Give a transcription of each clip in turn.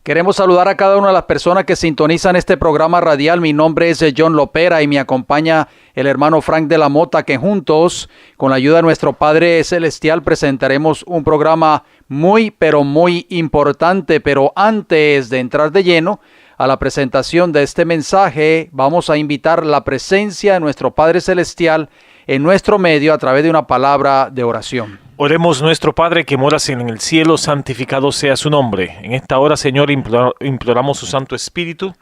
Queremos saludar a cada una de las personas que sintonizan este programa radial. Mi nombre es John Lopera y me acompaña el hermano Frank de la Mota, que juntos, con la ayuda de nuestro Padre Celestial, presentaremos un programa muy importante. Pero antes de entrar de lleno a la presentación de este mensaje, vamos a invitar la presencia de nuestro Padre Celestial en nuestro medio a través de una palabra de oración. Oremos. Nuestro Padre que moras en el cielo, santificado sea su nombre. En esta hora, Señor, imploramos su Santo Espíritu,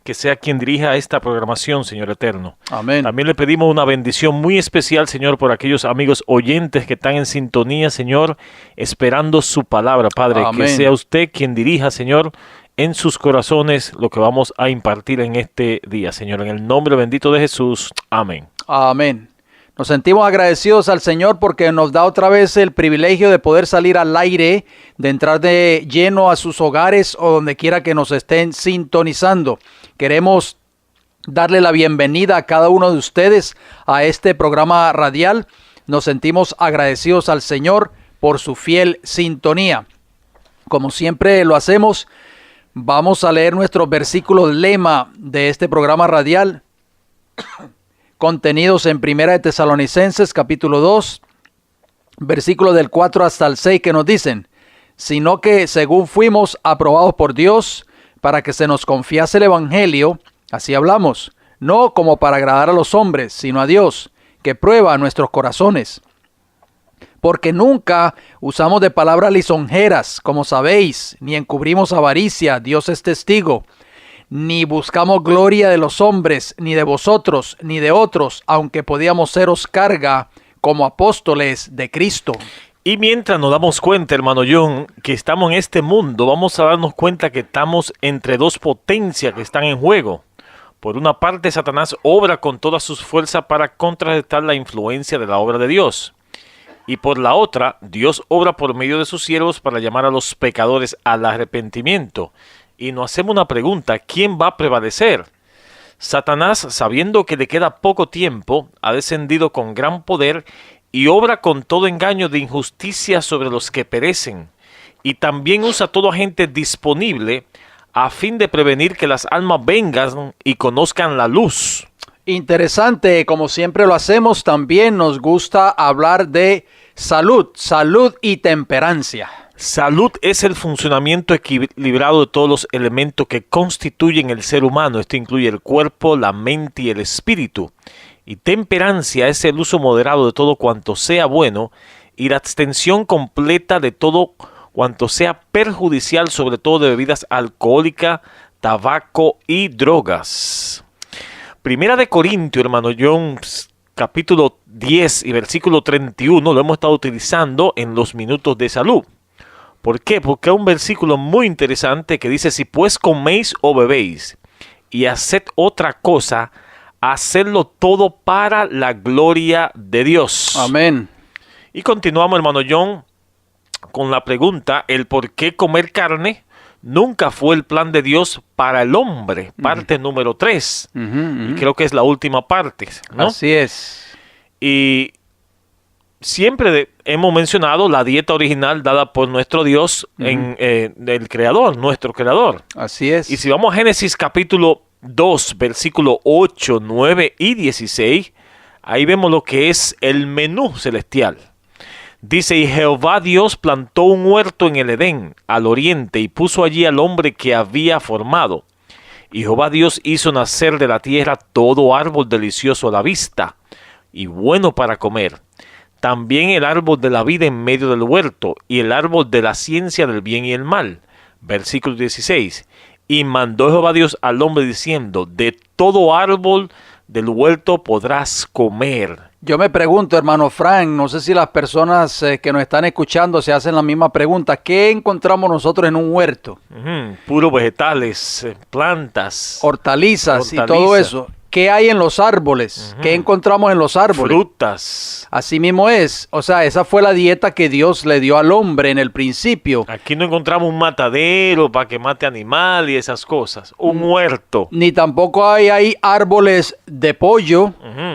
que sea quien dirija esta programación, Señor eterno. Amén. También le pedimos una bendición muy especial, Señor, por aquellos amigos oyentes que están en sintonía, Señor, esperando su palabra, Padre. Amén. Que sea usted quien dirija, Señor, en sus corazones lo que vamos a impartir en este día, Señor. En el nombre bendito de Jesús. Amén. Amén. Nos sentimos agradecidos al Señor porque nos da otra vez el privilegio de poder salir al aire, de entrar de lleno a sus hogares o donde quiera que nos estén sintonizando. Queremos darle la bienvenida a cada uno de ustedes a este programa radial. Nos sentimos agradecidos al Señor por su fiel sintonía. Como siempre lo hacemos, vamos a leer nuestros versículos lema de este programa radial, contenidos en Primera de Tesalonicenses, capítulo 2, versículos del 4 hasta el 6, que nos dicen: sino que según fuimos aprobados por Dios para que se nos confiase el Evangelio, así hablamos, no como para agradar a los hombres, sino a Dios, que prueba nuestros corazones. Porque nunca usamos de palabras lisonjeras, como sabéis, ni encubrimos avaricia, Dios es testigo, ni buscamos gloria de los hombres, ni de vosotros, ni de otros, aunque podíamos seros carga como apóstoles de Cristo. Y mientras nos damos cuenta, hermano John, que estamos en este mundo, vamos a darnos cuenta que estamos entre dos potencias que están en juego. Por una parte, Satanás obra con todas sus fuerzas para contrarrestar la influencia de la obra de Dios. Y por la otra, Dios obra por medio de sus siervos para llamar a los pecadores al arrepentimiento. Y nos hacemos una pregunta: ¿quién va a prevalecer? Satanás, sabiendo que le queda poco tiempo, ha descendido con gran poder y obra con todo engaño de injusticia sobre los que perecen. Y también usa todo agente disponible a fin de prevenir que las almas vengan y conozcan la luz. Interesante, como siempre lo hacemos, también nos gusta hablar de salud y temperancia. Salud es el funcionamiento equilibrado de todos los elementos que constituyen el ser humano. Esto incluye el cuerpo, la mente y el espíritu. Y temperancia es el uso moderado de todo cuanto sea bueno y la abstención completa de todo cuanto sea perjudicial, sobre todo de bebidas alcohólicas, tabaco y drogas. Primera de Corintios, hermano John, capítulo 10 y versículo 31, lo hemos estado utilizando en los minutos de salud. ¿Por qué? Porque hay un versículo muy interesante que dice: si pues coméis o bebéis y haced otra cosa, hacedlo todo para la gloria de Dios. Amén. Y continuamos, hermano John, con la pregunta: el por qué comer carne nunca fue el plan de Dios para el hombre. Parte número 3. Y creo que es la última parte, ¿no? Así es. Y siempre hemos mencionado la dieta original dada por nuestro Dios, el Creador, nuestro Creador. Así es. Y si vamos a Génesis capítulo 2, versículo 8, 9 y 16, ahí vemos lo que es el menú celestial. Dice: y Jehová Dios plantó un huerto en el Edén, al oriente, y puso allí al hombre que había formado. Y Jehová Dios hizo nacer de la tierra todo árbol delicioso a la vista y bueno para comer. También el árbol de la vida en medio del huerto, y el árbol de la ciencia del bien y el mal. Versículo 16. Y mandó Jehová Dios al hombre diciendo: de todo árbol del huerto podrás comer. Yo me pregunto, hermano Frank, no sé si las personas que nos están escuchando se hacen la misma pregunta. ¿Qué encontramos nosotros en un huerto? Puros vegetales, plantas, hortalizas y todo eso. ¿qué hay en los árboles? ¿Qué encontramos en los árboles? Frutas. Así mismo es. O sea, esa fue la dieta que Dios le dio al hombre en el principio. Aquí no encontramos un matadero para que mate animal y esas cosas. Un huerto. Ni tampoco hay árboles de pollo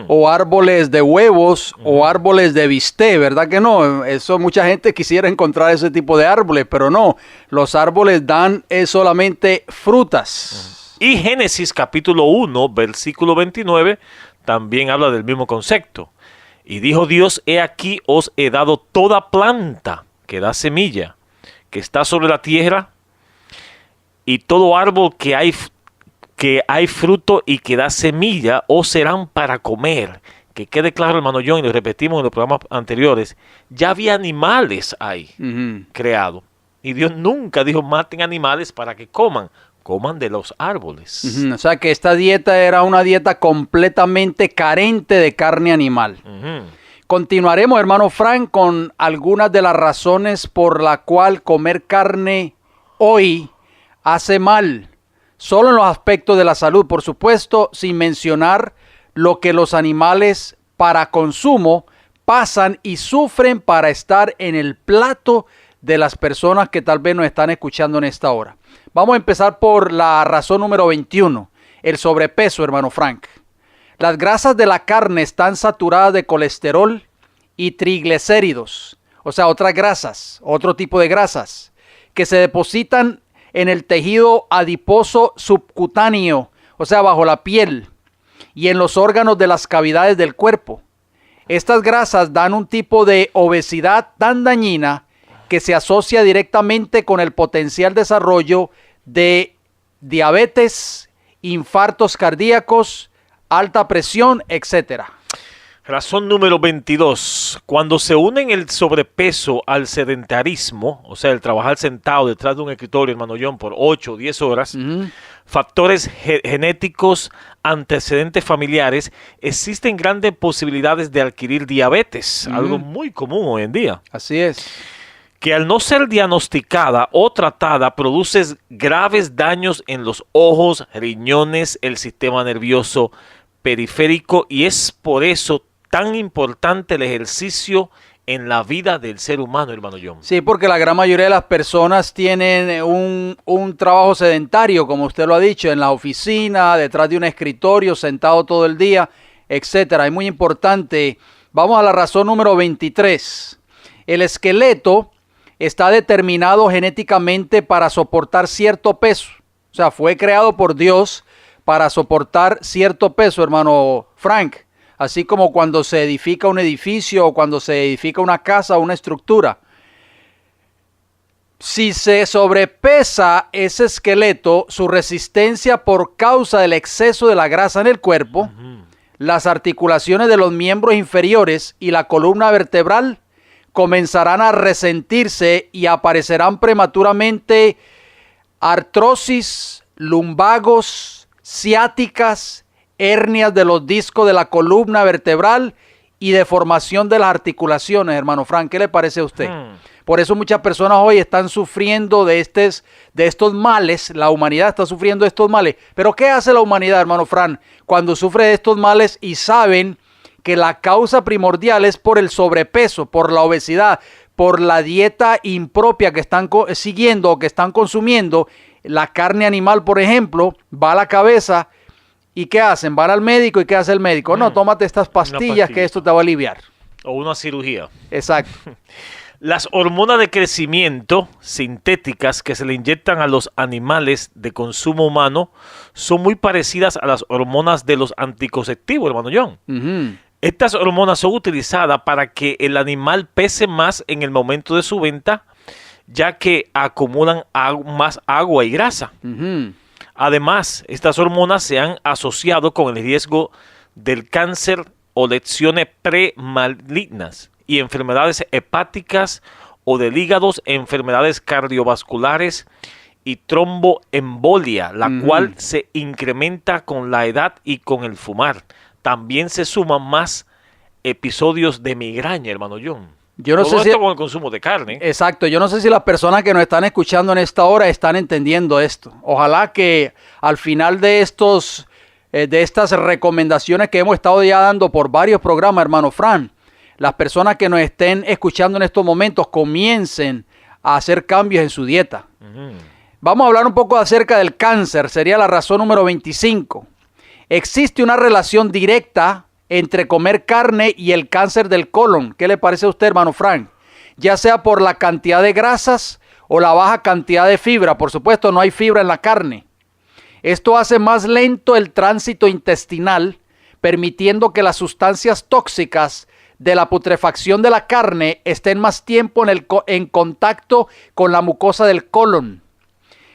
o árboles de huevos o árboles de bistec, ¿verdad que no? Eso mucha gente quisiera encontrar ese tipo de árboles, pero no. Los árboles dan solamente frutas. Y Génesis capítulo 1, versículo 29, también habla del mismo concepto. Y dijo Dios, he aquí os he dado toda planta que da semilla, que está sobre la tierra, y todo árbol que hay fruto y que da semilla, os serán para comer. Que quede claro, hermano John, y lo repetimos en los programas anteriores, ya había animales ahí creados. Y Dios nunca dijo, maten animales para que coman de los árboles. O sea que esta dieta era una dieta completamente carente de carne animal. Continuaremos, hermano Frank, con algunas de las razones por la cual comer carne hoy hace mal. Solo en los aspectos de la salud, por supuesto, sin mencionar lo que los animales para consumo pasan y sufren para estar en el plato de las personas que tal vez nos están escuchando en esta hora. Vamos a empezar por la razón número 21, el sobrepeso, hermano Frank. Las grasas de la carne están saturadas de colesterol y triglicéridos, o sea, otras grasas, otro tipo de grasas, que se depositan en el tejido adiposo subcutáneo, o sea, bajo la piel, y en los órganos de las cavidades del cuerpo. Estas grasas dan un tipo de obesidad tan dañina que se asocia directamente con el potencial desarrollo de diabetes, infartos cardíacos, alta presión, etc. Razón número 22. Cuando se unen el sobrepeso al sedentarismo, o sea, el trabajar sentado detrás de un escritorio, hermano John, por 8 o 10 horas, factores genéticos, antecedentes familiares, existen grandes posibilidades de adquirir diabetes, algo muy común hoy en día. Así es. Que al no ser diagnosticada o tratada produce graves daños en los ojos, riñones, el sistema nervioso periférico, y es por eso tan importante el ejercicio en la vida del ser humano, hermano John. Sí, porque la gran mayoría de las personas tienen un trabajo sedentario, como usted lo ha dicho, en la oficina, detrás de un escritorio, sentado todo el día, etcétera. Es muy importante. Vamos a la razón número 23. El esqueleto está determinado genéticamente para soportar cierto peso. O sea, fue creado por Dios para soportar cierto peso, hermano Frank. Así como cuando se edifica un edificio o cuando se edifica una casa o una estructura. Si se sobrepesa ese esqueleto, su resistencia por causa del exceso de la grasa en el cuerpo, las articulaciones de los miembros inferiores y la columna vertebral comenzarán a resentirse y aparecerán prematuramente artrosis, lumbagos, ciáticas, hernias de los discos de la columna vertebral y deformación de las articulaciones, hermano Frank. ¿Qué le parece a usted? Por eso muchas personas hoy están sufriendo de estos males. La humanidad está sufriendo de estos males. Pero ¿qué hace la humanidad, hermano Frank, cuando sufre de estos males y saben que la causa primordial es por el sobrepeso, por la obesidad, por la dieta impropia que están siguiendo o que están consumiendo? La carne animal, por ejemplo, va a la cabeza. ¿Y qué hacen? Van al médico, ¿y qué hace el médico? No, tómate estas pastillas que esto te va a aliviar. O una cirugía. Exacto. Las hormonas de crecimiento sintéticas que se le inyectan a los animales de consumo humano son muy parecidas a las hormonas de los anticonceptivos, hermano John. Estas hormonas son utilizadas para que el animal pese más en el momento de su venta, ya que acumulan más agua y grasa. Además, estas hormonas se han asociado con el riesgo del cáncer o lesiones premalignas y enfermedades hepáticas o del hígado, enfermedades cardiovasculares y tromboembolia, la cual se incrementa con la edad y con el fumar. También se suman más episodios de migraña, hermano John. Yo no Todo sé esto si, con el consumo de carne. exacto, yo no sé si las personas que nos están escuchando en esta hora están entendiendo esto. Ojalá que al final de estos de estas recomendaciones que hemos estado ya dando por varios programas, hermano Fran, las personas que nos estén escuchando en estos momentos comiencen a hacer cambios en su dieta. Vamos a hablar un poco acerca del cáncer, sería la razón número 25. Existe una relación directa entre comer carne y el cáncer del colon. ¿Qué le parece a usted, hermano Frank? Ya sea por la cantidad de grasas o la baja cantidad de fibra. Por supuesto, no hay fibra en la carne. Esto hace más lento el tránsito intestinal, permitiendo que las sustancias tóxicas de la putrefacción de la carne estén más tiempo en contacto con la mucosa del colon.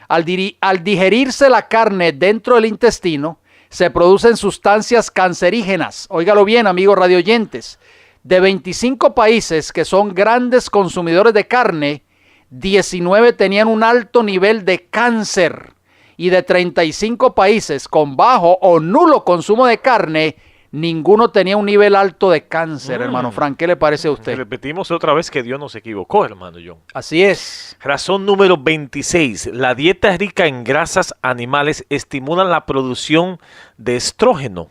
Al digerirse la carne dentro del intestino, se producen sustancias cancerígenas. Óigalo bien, amigos radioyentes. De 25 países que son grandes consumidores de carne, 19 tenían un alto nivel de cáncer. Y de 35 países con bajo o nulo consumo de carne, ninguno tenía un nivel alto de cáncer, hermano Frank. ¿Qué le parece a usted? Repetimos otra vez que Dios no se equivocó, hermano John. Así es. Razón número 26. La dieta rica en grasas animales estimula la producción de estrógeno,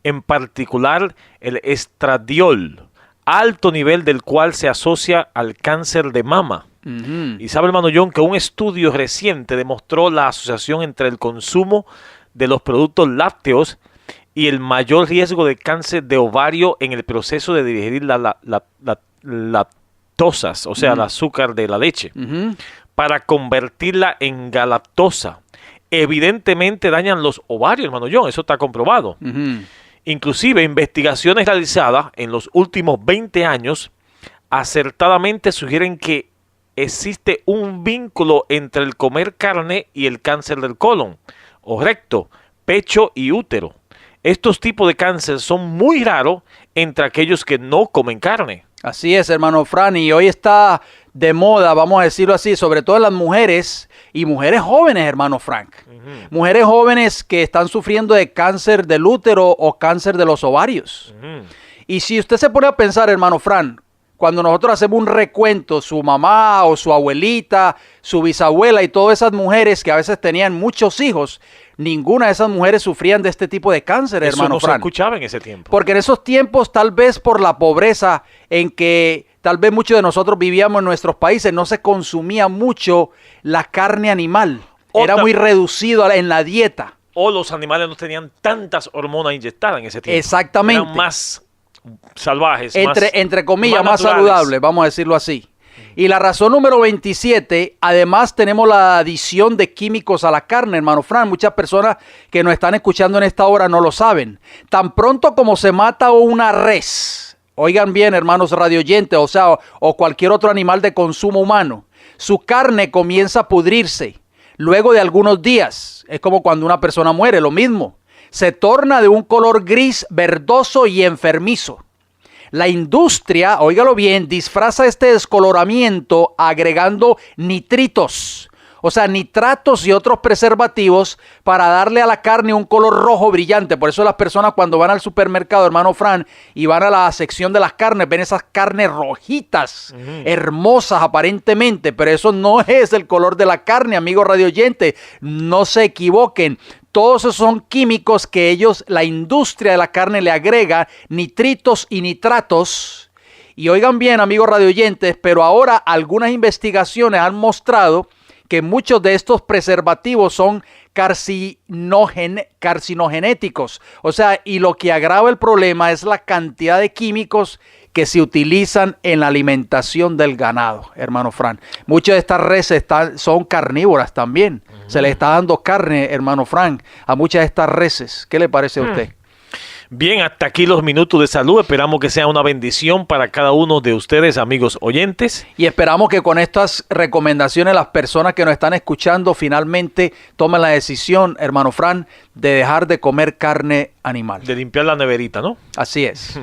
en particular el estradiol, alto nivel del cual se asocia al cáncer de mama. Y sabe, hermano John, que un estudio reciente demostró la asociación entre el consumo de los productos lácteos y el mayor riesgo de cáncer de ovario en el proceso de digerir la lactosas, o sea, el azúcar de la leche, para convertirla en galactosa. Evidentemente dañan los ovarios, hermano John, eso está comprobado. Inclusive investigaciones realizadas en los últimos 20 años acertadamente sugieren que existe un vínculo entre el comer carne y el cáncer del colon, o recto, pecho y útero. Estos tipos de cáncer son muy raros entre aquellos que no comen carne. Así es, hermano Fran, y hoy está de moda, vamos a decirlo así, sobre todo en las mujeres y mujeres jóvenes, hermano Frank. Mujeres jóvenes que están sufriendo de cáncer del útero o cáncer de los ovarios. Y si usted se pone a pensar, hermano Fran, cuando nosotros hacemos un recuento, su mamá o su abuelita, su bisabuela y todas esas mujeres que a veces tenían muchos hijos, ninguna de esas mujeres sufrían de este tipo de cáncer, hermano Fran. Eso no se escuchaba en ese tiempo. Porque en esos tiempos, tal vez por la pobreza en que tal vez muchos de nosotros vivíamos en nuestros países, no se consumía mucho la carne animal. Era muy reducido en la dieta. O los animales no tenían tantas hormonas inyectadas en ese tiempo. Exactamente. Eran más salvajes, entre comillas, más saludables, vamos a decirlo así. Y la razón número 27, además tenemos la adición de químicos a la carne, hermano Fran. Muchas personas que nos están escuchando en esta hora no lo saben. Tan pronto como se mata una res, oigan bien, hermanos radioyentes, o cualquier otro animal de consumo humano, su carne comienza a pudrirse. Luego de algunos días, es como cuando una persona muere, lo mismo. Se torna de un color gris, verdoso y enfermizo. La industria, óigalo bien, disfraza este descoloramiento agregando nitritos, o sea, nitratos y otros preservativos para darle a la carne un color rojo brillante. Por eso las personas cuando van al supermercado, hermano Fran, y van a la sección de las carnes, ven esas carnes rojitas, hermosas aparentemente, pero eso no es el color de la carne, amigos radioyentes, no se equivoquen. Todos esos son químicos que la industria de la carne le agrega, nitritos y nitratos. Y oigan bien, amigos radioyentes, pero ahora algunas investigaciones han mostrado que muchos de estos preservativos son carcinogenéticos. O sea, y lo que agrava el problema es la cantidad de químicos que se utilizan en la alimentación del ganado, hermano Fran. Muchas de estas reses son carnívoras también. Se le está dando carne, hermano Fran, a muchas de estas reses. ¿Qué le parece a usted? Bien, hasta aquí los minutos de salud. Esperamos que sea una bendición para cada uno de ustedes, amigos oyentes. Y esperamos que con estas recomendaciones las personas que nos están escuchando finalmente tomen la decisión, hermano Fran, de dejar de comer carne animal. De limpiar la neverita, ¿no? Así es.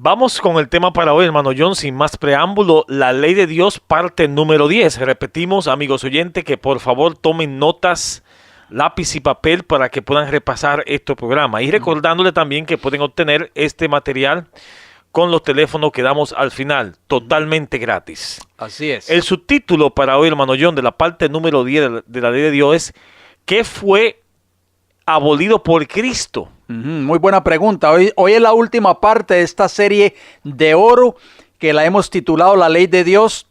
Vamos con el tema para hoy, hermano John, sin más preámbulo, la ley de Dios, parte número 10. Repetimos, amigos oyentes, que por favor tomen notas, lápiz y papel para que puedan repasar este programa. Y recordándole también que pueden obtener este material con los teléfonos que damos al final, totalmente gratis. Así es. El subtítulo para hoy, hermano John, de la parte número 10 de la ley de Dios es ¿qué fue abolido por Cristo? Muy buena pregunta. Hoy es la última parte de esta serie de oro que la hemos titulado La Ley de Dios,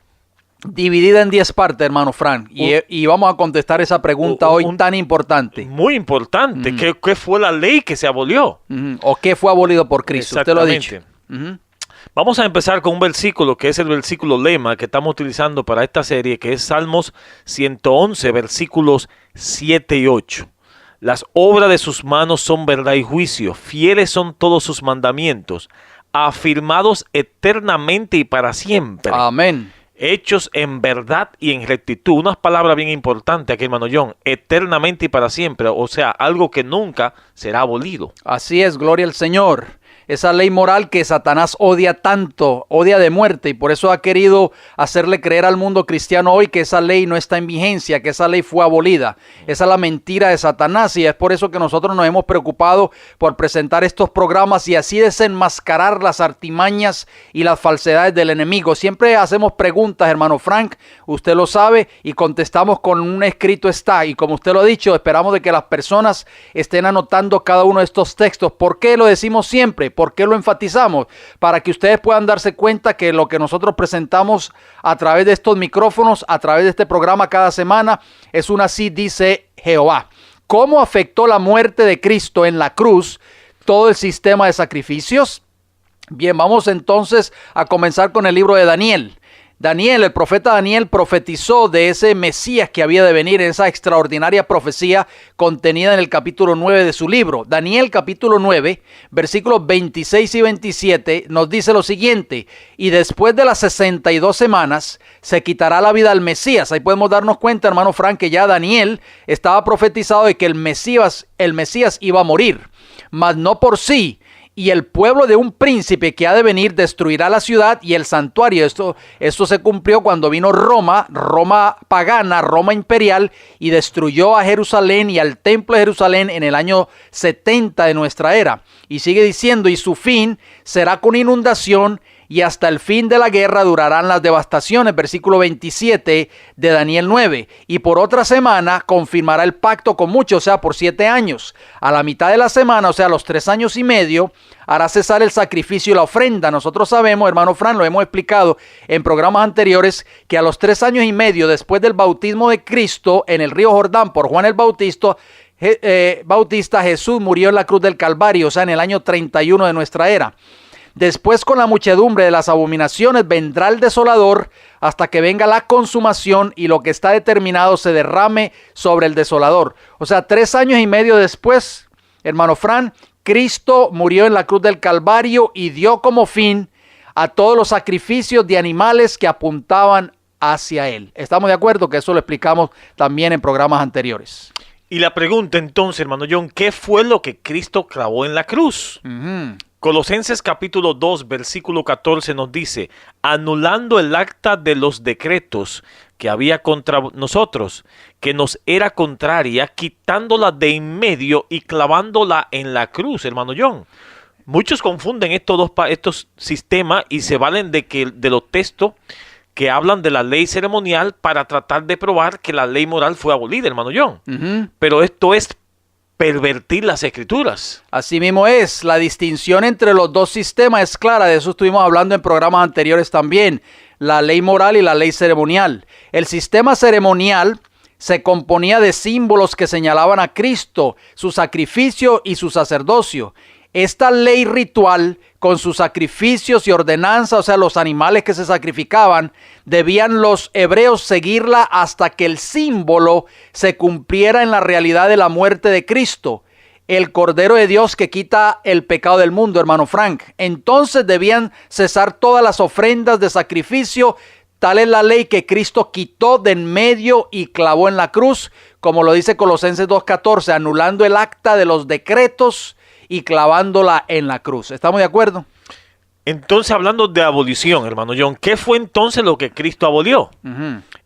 dividida en 10 partes, hermano Frank. Y vamos a contestar esa pregunta hoy tan importante. Muy importante. ¿Qué fue la ley que se abolió? ¿O qué fue abolido por Cristo? Usted lo ha dicho. Vamos a empezar con un versículo que es el versículo lema que estamos utilizando para esta serie, que es Salmos 111, versículos 7 y 8. Las obras de sus manos son verdad y juicio, fieles son todos sus mandamientos, afirmados eternamente y para siempre. Amén. Hechos en verdad y en rectitud. Unas palabras bien importantes aquí, hermano John. Eternamente y para siempre. O sea, algo que nunca será abolido. Así es, gloria al Señor. Esa ley moral que Satanás odia tanto, odia de muerte, y por eso ha querido hacerle creer al mundo cristiano hoy que esa ley no está en vigencia, que esa ley fue abolida. Esa es la mentira de Satanás, y es por eso que nosotros nos hemos preocupado por presentar estos programas y así desenmascarar las artimañas y las falsedades del enemigo. Siempre hacemos preguntas, hermano Frank, usted lo sabe, y contestamos con un escrito está, y como usted lo ha dicho, esperamos de que las personas estén anotando cada uno de estos textos. ¿Por qué lo decimos siempre? ¿Por qué lo enfatizamos? Para que ustedes puedan darse cuenta que lo que nosotros presentamos a través de estos micrófonos, a través de este programa cada semana, es un así dice Jehová. ¿Cómo afectó la muerte de Cristo en la cruz todo el sistema de sacrificios? Bien, vamos entonces a comenzar con el libro de Daniel. Daniel, el profeta Daniel, profetizó de ese Mesías que había de venir, en esa extraordinaria profecía contenida en el capítulo 9 de su libro. Daniel capítulo 9, versículos 26 y 27 nos dice lo siguiente: y después de las 62 semanas se quitará la vida al Mesías. Ahí podemos darnos cuenta, hermano Frank, que ya Daniel estaba profetizado de que el Mesías iba a morir, mas no por sí. Y el pueblo de un príncipe que ha de venir destruirá la ciudad y el santuario. Esto se cumplió cuando vino Roma pagana, Roma imperial, y destruyó a Jerusalén y al templo de Jerusalén en el año 70 de nuestra era. Y sigue diciendo, y su fin será con inundación, y hasta el fin de la guerra durarán las devastaciones. Versículo 27 de Daniel 9. Y por otra semana confirmará el pacto con muchos, o sea, por 7 años. A la mitad de la semana, o sea, los 3 años y medio, hará cesar el sacrificio y la ofrenda. Nosotros sabemos, hermano Fran, lo hemos explicado en programas anteriores, que a los 3 años y medio después del bautismo de Cristo en el río Jordán por Juan el Bautista, Jesús murió en la cruz del Calvario, o sea, en el año 31 de nuestra era. Después, con la muchedumbre de las abominaciones vendrá el desolador, hasta que venga la consumación y lo que está determinado se derrame sobre el desolador. O sea, 3 años y medio después, hermano Fran, Cristo murió en la cruz del Calvario y dio como fin a todos los sacrificios de animales que apuntaban hacia él. ¿Estamos de acuerdo? Que eso lo explicamos también en programas anteriores. Y la pregunta entonces, hermano John, ¿qué fue lo que Cristo clavó en la cruz? Colosenses capítulo 2, versículo 14 nos dice: anulando el acta de los decretos que había contra nosotros, que nos era contraria, quitándola de en medio y clavándola en la cruz, hermano John. Muchos confunden estos sistemas y se valen de los textos que hablan de la ley ceremonial para tratar de probar que la ley moral fue abolida, hermano John. Pero esto es pervertir las escrituras. Así mismo es. La distinción entre los dos sistemas es clara. De eso estuvimos hablando en programas anteriores también. La ley moral y la ley ceremonial. El sistema ceremonial se componía de símbolos que señalaban a Cristo, su sacrificio y su sacerdocio. Esta ley ritual, con sus sacrificios y ordenanzas, o sea, los animales que se sacrificaban, debían los hebreos seguirla hasta que el símbolo se cumpliera en la realidad de la muerte de Cristo, el Cordero de Dios que quita el pecado del mundo, hermano Frank. Entonces debían cesar todas las ofrendas de sacrificio. Tal es la ley que Cristo quitó de en medio y clavó en la cruz, como lo dice Colosenses 2:14, anulando el acta de los decretos y clavándola en la cruz. ¿Estamos de acuerdo? Entonces, hablando de abolición, hermano John, ¿qué fue entonces lo que Cristo abolió?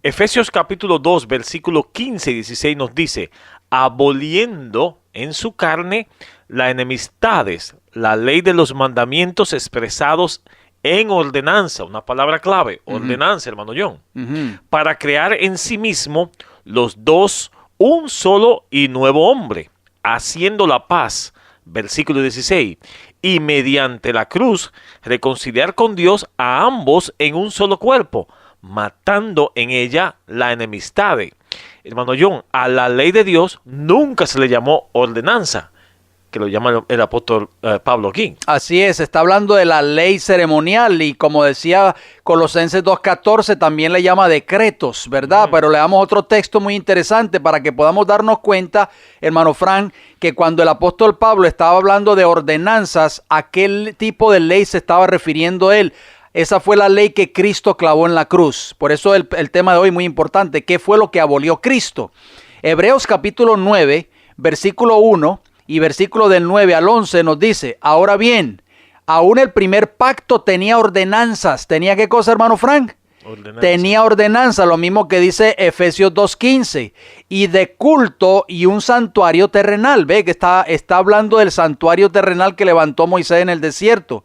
Efesios capítulo 2, versículos 15 y 16 nos dice: aboliendo en su carne las enemistades, la ley de los mandamientos expresados en ordenanza, una palabra clave, ordenanza, hermano John, para crear en sí mismo los dos un solo y nuevo hombre, haciendo la paz, versículo 16, y mediante la cruz reconciliar con Dios a ambos en un solo cuerpo, matando en ella la enemistad. Hermano John, a la ley de Dios nunca se le llamó ordenanza, que lo llama el apóstol Pablo aquí. Así es, está hablando de la ley ceremonial y como decía Colosenses 2:14 también le llama decretos, ¿verdad? Pero le damos otro texto muy interesante para que podamos darnos cuenta, hermano Frank, que cuando el apóstol Pablo estaba hablando de ordenanzas, ¿a qué tipo de ley se estaba refiriendo él? Esa fue la ley que Cristo clavó en la cruz. Por eso el tema de hoy es muy importante. ¿Qué fue lo que abolió Cristo? Hebreos capítulo 9, versículo 1 y versículo del 9 al 11 nos dice, ahora bien, aún el primer pacto tenía ordenanzas. ¿Tenía qué cosa, hermano Frank? Tenía ordenanza, lo mismo que dice Efesios 2:15, y de culto y un santuario terrenal. Ve que está hablando del santuario terrenal que levantó Moisés en el desierto.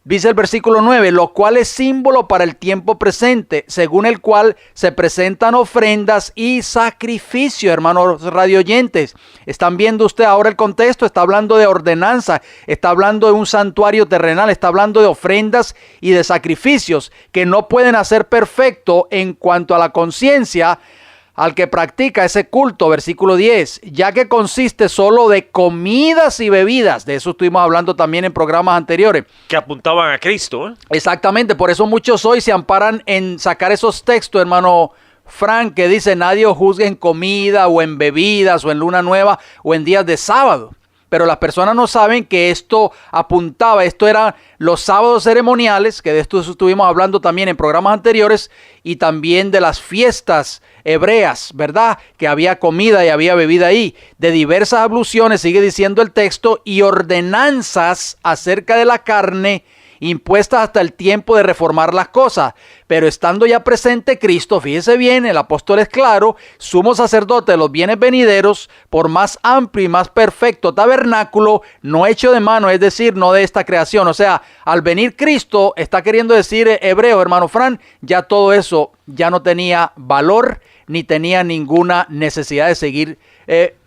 Dice el versículo 9, lo cual es símbolo para el tiempo presente, según el cual se presentan ofrendas y sacrificios, hermanos radioyentes. ¿Están viendo usted ahora el contexto? Está hablando de ordenanza, está hablando de un santuario terrenal, está hablando de ofrendas y de sacrificios que no pueden hacer perfecto en cuanto a la conciencia al que practica ese culto, versículo 10, ya que consiste solo de comidas y bebidas. De eso estuvimos hablando también en programas anteriores. Que apuntaban a Cristo, ¿eh? Exactamente, por eso muchos hoy se amparan en sacar esos textos, hermano Frank, que dice nadie os juzgue en comida o en bebidas o en luna nueva o en días de sábado. Pero las personas no saben que esto apuntaba, esto eran los sábados ceremoniales, que de esto estuvimos hablando también en programas anteriores, y también de las fiestas hebreas, ¿verdad? Que había comida y había bebida ahí, de diversas abluciones, sigue diciendo el texto, y ordenanzas acerca de la carne, impuestas hasta el tiempo de reformar las cosas. Pero estando ya presente Cristo, fíjese bien, el apóstol es claro, sumo sacerdote de los bienes venideros, por más amplio y más perfecto tabernáculo, no hecho de mano, es decir, no de esta creación. O sea, al venir Cristo, está queriendo decir hebreo, hermano Fran, ya todo eso ya no tenía valor, ni tenía ninguna necesidad de seguir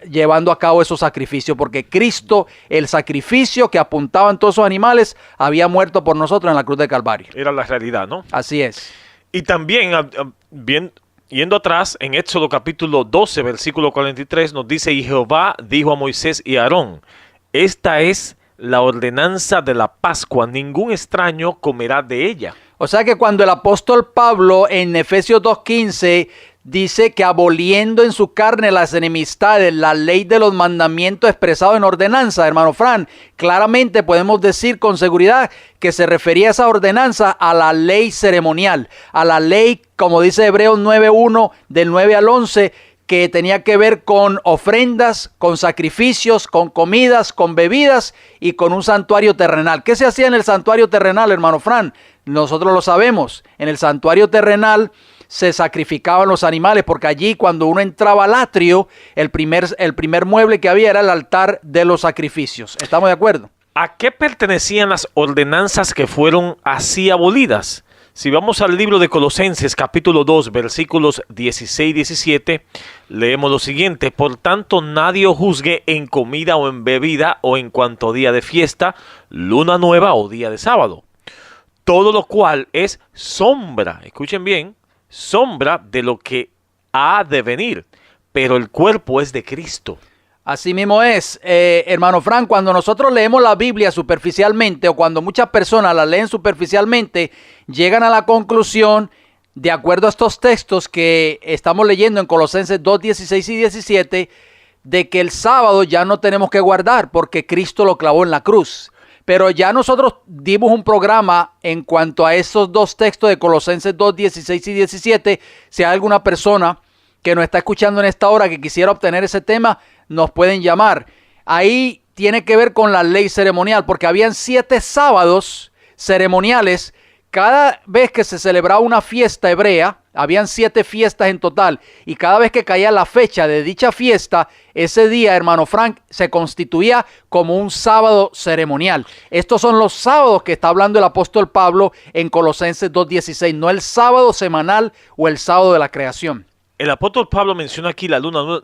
llevando a cabo esos sacrificios, porque Cristo, el sacrificio que apuntaban todos esos animales, había muerto por nosotros en la cruz de Calvario. Era la realidad, ¿no? Así es. Y también, bien, yendo atrás, en Éxodo capítulo 12, versículo 43, nos dice, y Jehová dijo a Moisés y a Aarón, esta es la ordenanza de la Pascua, ningún extraño comerá de ella. O sea que cuando el apóstol Pablo en Efesios 2:15 dice que aboliendo en su carne las enemistades, la ley de los mandamientos expresados en ordenanza, hermano Fran, claramente podemos decir con seguridad que se refería a esa ordenanza a la ley ceremonial, a la ley, como dice Hebreos 9:1, del 9 al 11, que tenía que ver con ofrendas, con sacrificios, con comidas, con bebidas y con un santuario terrenal. ¿Qué se hacía en el santuario terrenal, hermano Fran? Nosotros lo sabemos. En el santuario terrenal se sacrificaban los animales, porque allí cuando uno entraba al atrio, el primer mueble que había era el altar de los sacrificios. ¿Estamos de acuerdo? ¿A qué pertenecían las ordenanzas que fueron así abolidas? Si vamos al libro de Colosenses capítulo 2 versículos 16 y 17, leemos lo siguiente: por tanto nadie os juzgue en comida o en bebida o en cuanto día de fiesta, luna nueva o día de sábado. Todo lo cual es sombra, escuchen bien, sombra de lo que ha de venir, pero el cuerpo es de Cristo. Así mismo es, hermano Fran, cuando nosotros leemos la Biblia superficialmente o cuando muchas personas la leen superficialmente, llegan a la conclusión, de acuerdo a estos textos que estamos leyendo en Colosenses 2, 16 y 17, de que el sábado ya no tenemos que guardar porque Cristo lo clavó en la cruz. Pero ya nosotros dimos un programa en cuanto a esos dos textos de Colosenses 2, 16 y 17. Si hay alguna persona que nos está escuchando en esta hora que quisiera obtener ese tema, nos pueden llamar. Ahí tiene que ver con la ley ceremonial, porque habían 7 sábados ceremoniales. Cada vez que se celebraba una fiesta hebrea, habían 7 fiestas en total, y cada vez que caía la fecha de dicha fiesta, ese día, hermano Frank, se constituía como un sábado ceremonial. Estos son los sábados que está hablando el apóstol Pablo en Colosenses 2:16, no el sábado semanal o el sábado de la creación. El apóstol Pablo menciona aquí la luna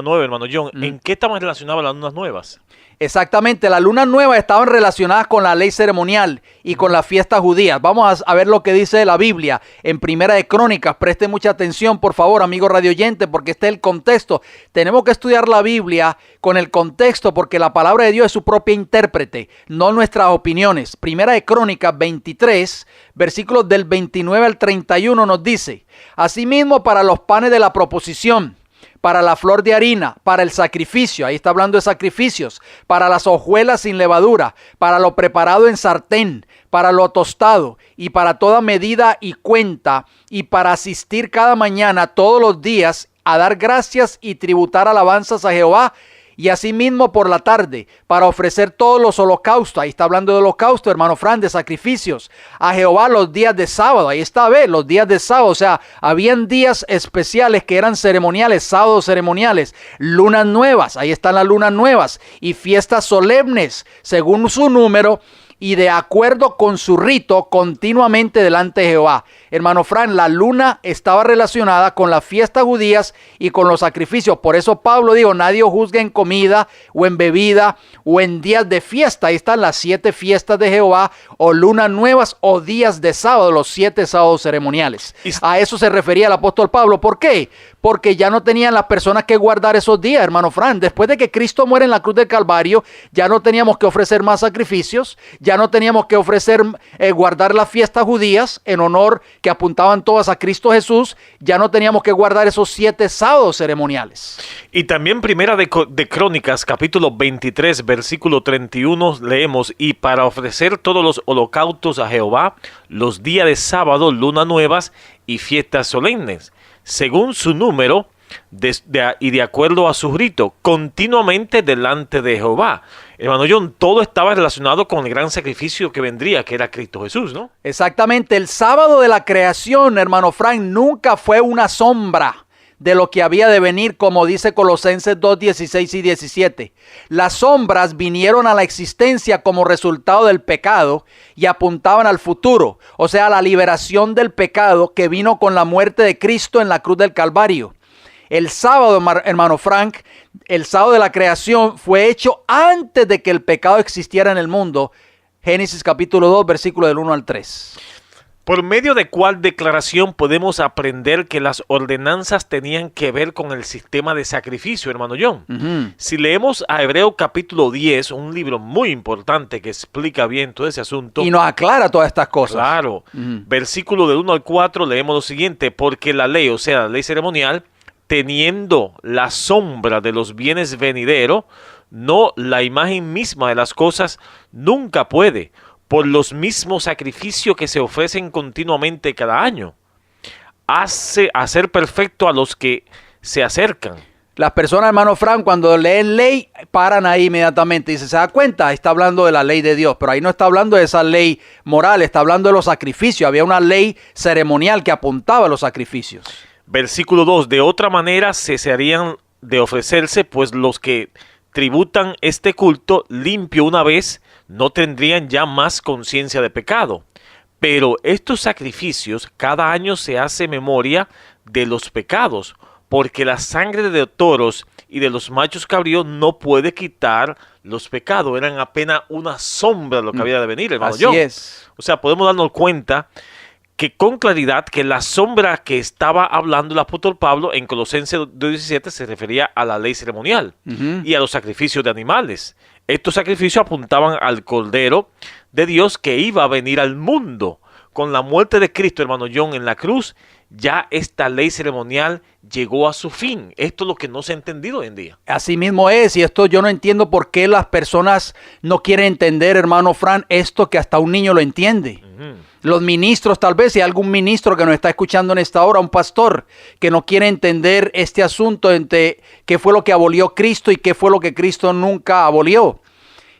nueva, hermano John. ¿En qué estaban relacionadas las lunas nuevas? Exactamente, las lunas nuevas estaban relacionadas con la ley ceremonial y con las fiestas judías. Vamos a ver lo que dice la Biblia en Primera de Crónicas. Preste mucha atención, por favor, amigo radioyente, porque este es el contexto. Tenemos que estudiar la Biblia con el contexto, porque la palabra de Dios es su propia intérprete, no nuestras opiniones. Primera de Crónicas 23, versículos del 29 al 31 nos dice: asimismo, para los panes de la proposición, para la flor de harina, para el sacrificio, ahí está hablando de sacrificios, para las hojuelas sin levadura, para lo preparado en sartén, para lo tostado y para toda medida y cuenta, y para asistir cada mañana todos los días a dar gracias y tributar alabanzas a Jehová, y asimismo por la tarde, para ofrecer todos los holocaustos. Ahí está hablando de holocausto, hermano Fran, de sacrificios a Jehová los días de sábado. Ahí está, ve, los días de sábado. O sea, habían días especiales que eran ceremoniales, sábados ceremoniales, lunas nuevas, ahí están las lunas nuevas, y fiestas solemnes, según su número y de acuerdo con su rito, continuamente delante de Jehová. Hermano Fran, la luna estaba relacionada con las fiestas judías y con los sacrificios. Por eso Pablo dijo: nadie os juzgue en comida o en bebida o en días de fiesta. Ahí están las 7 fiestas de Jehová, o lunas nuevas, o días de sábado, los 7 sábados ceremoniales. A eso se refería el apóstol Pablo. ¿Por qué? Porque ya no tenían las personas que guardar esos días, hermano Fran. Después de que Cristo muere en la cruz del Calvario, ya no teníamos que ofrecer más sacrificios, ya no teníamos que ofrecer, guardar las fiestas judías en honor, que apuntaban todas a Cristo Jesús. Ya no teníamos que guardar esos 7 sábados ceremoniales. Y también Primera de Crónicas, capítulo 23, versículo 31, leemos: y para ofrecer todos los holocaustos a Jehová, los días de sábado, lunas nuevas y fiestas solemnes, según su número y de acuerdo a su rito, continuamente delante de Jehová. Hermano John, todo estaba relacionado con el gran sacrificio que vendría, que era Cristo Jesús, ¿no? Exactamente. El sábado de la creación, hermano Frank, nunca fue una sombra de lo que había de venir, como dice Colosenses 2, 16 y 17. Las sombras vinieron a la existencia como resultado del pecado y apuntaban al futuro, o sea, a la liberación del pecado que vino con la muerte de Cristo en la cruz del Calvario. El sábado, hermano Frank, el sábado de la creación fue hecho antes de que el pecado existiera en el mundo. Génesis capítulo 2, versículo del 1 al 3. ¿Por medio de cuál declaración podemos aprender que las ordenanzas tenían que ver con el sistema de sacrificio, hermano John? Si leemos a Hebreo capítulo 10, un libro muy importante que explica bien todo ese asunto. Y nos aclara todas estas cosas. Claro. Versículo del 1 al 4, leemos lo siguiente: porque la ley, o sea, la ley ceremonial, teniendo la sombra de los bienes venideros, no la imagen misma de las cosas, nunca puede, por los mismos sacrificios que se ofrecen continuamente cada año, hacer perfecto a los que se acercan. Las personas, hermano Fran, cuando leen ley, paran ahí inmediatamente. Dice, ¿se da cuenta? Está hablando de la ley de Dios, pero ahí no está hablando de esa ley moral, está hablando de los sacrificios. Había una ley ceremonial que apuntaba a los sacrificios. Versículo 2, de otra manera cesarían de ofrecerse, pues los que tributan este culto limpio una vez, no tendrían ya más conciencia de pecado. Pero estos sacrificios cada año se hace memoria de los pecados, porque la sangre de toros y de los machos cabríos no puede quitar los pecados. Eran apenas una sombra de lo que había de venir, hermano. Así es. O sea, podemos darnos cuenta que con claridad que la sombra que estaba hablando el apóstol Pablo en Colosenses 2:17 se refería a la ley ceremonial y a los sacrificios de animales. Estos sacrificios apuntaban al Cordero de Dios que iba a venir al mundo. Con la muerte de Cristo, hermano John, en la cruz, ya esta ley ceremonial llegó a su fin. Esto es lo que no se ha entendido hoy en día. Así mismo es, y esto yo no entiendo por qué las personas no quieren entender, hermano Fran, esto que hasta un niño lo entiende. Los ministros, tal vez, si hay algún ministro que nos está escuchando en esta hora, un pastor que no quiere entender este asunto entre qué fue lo que abolió Cristo y qué fue lo que Cristo nunca abolió.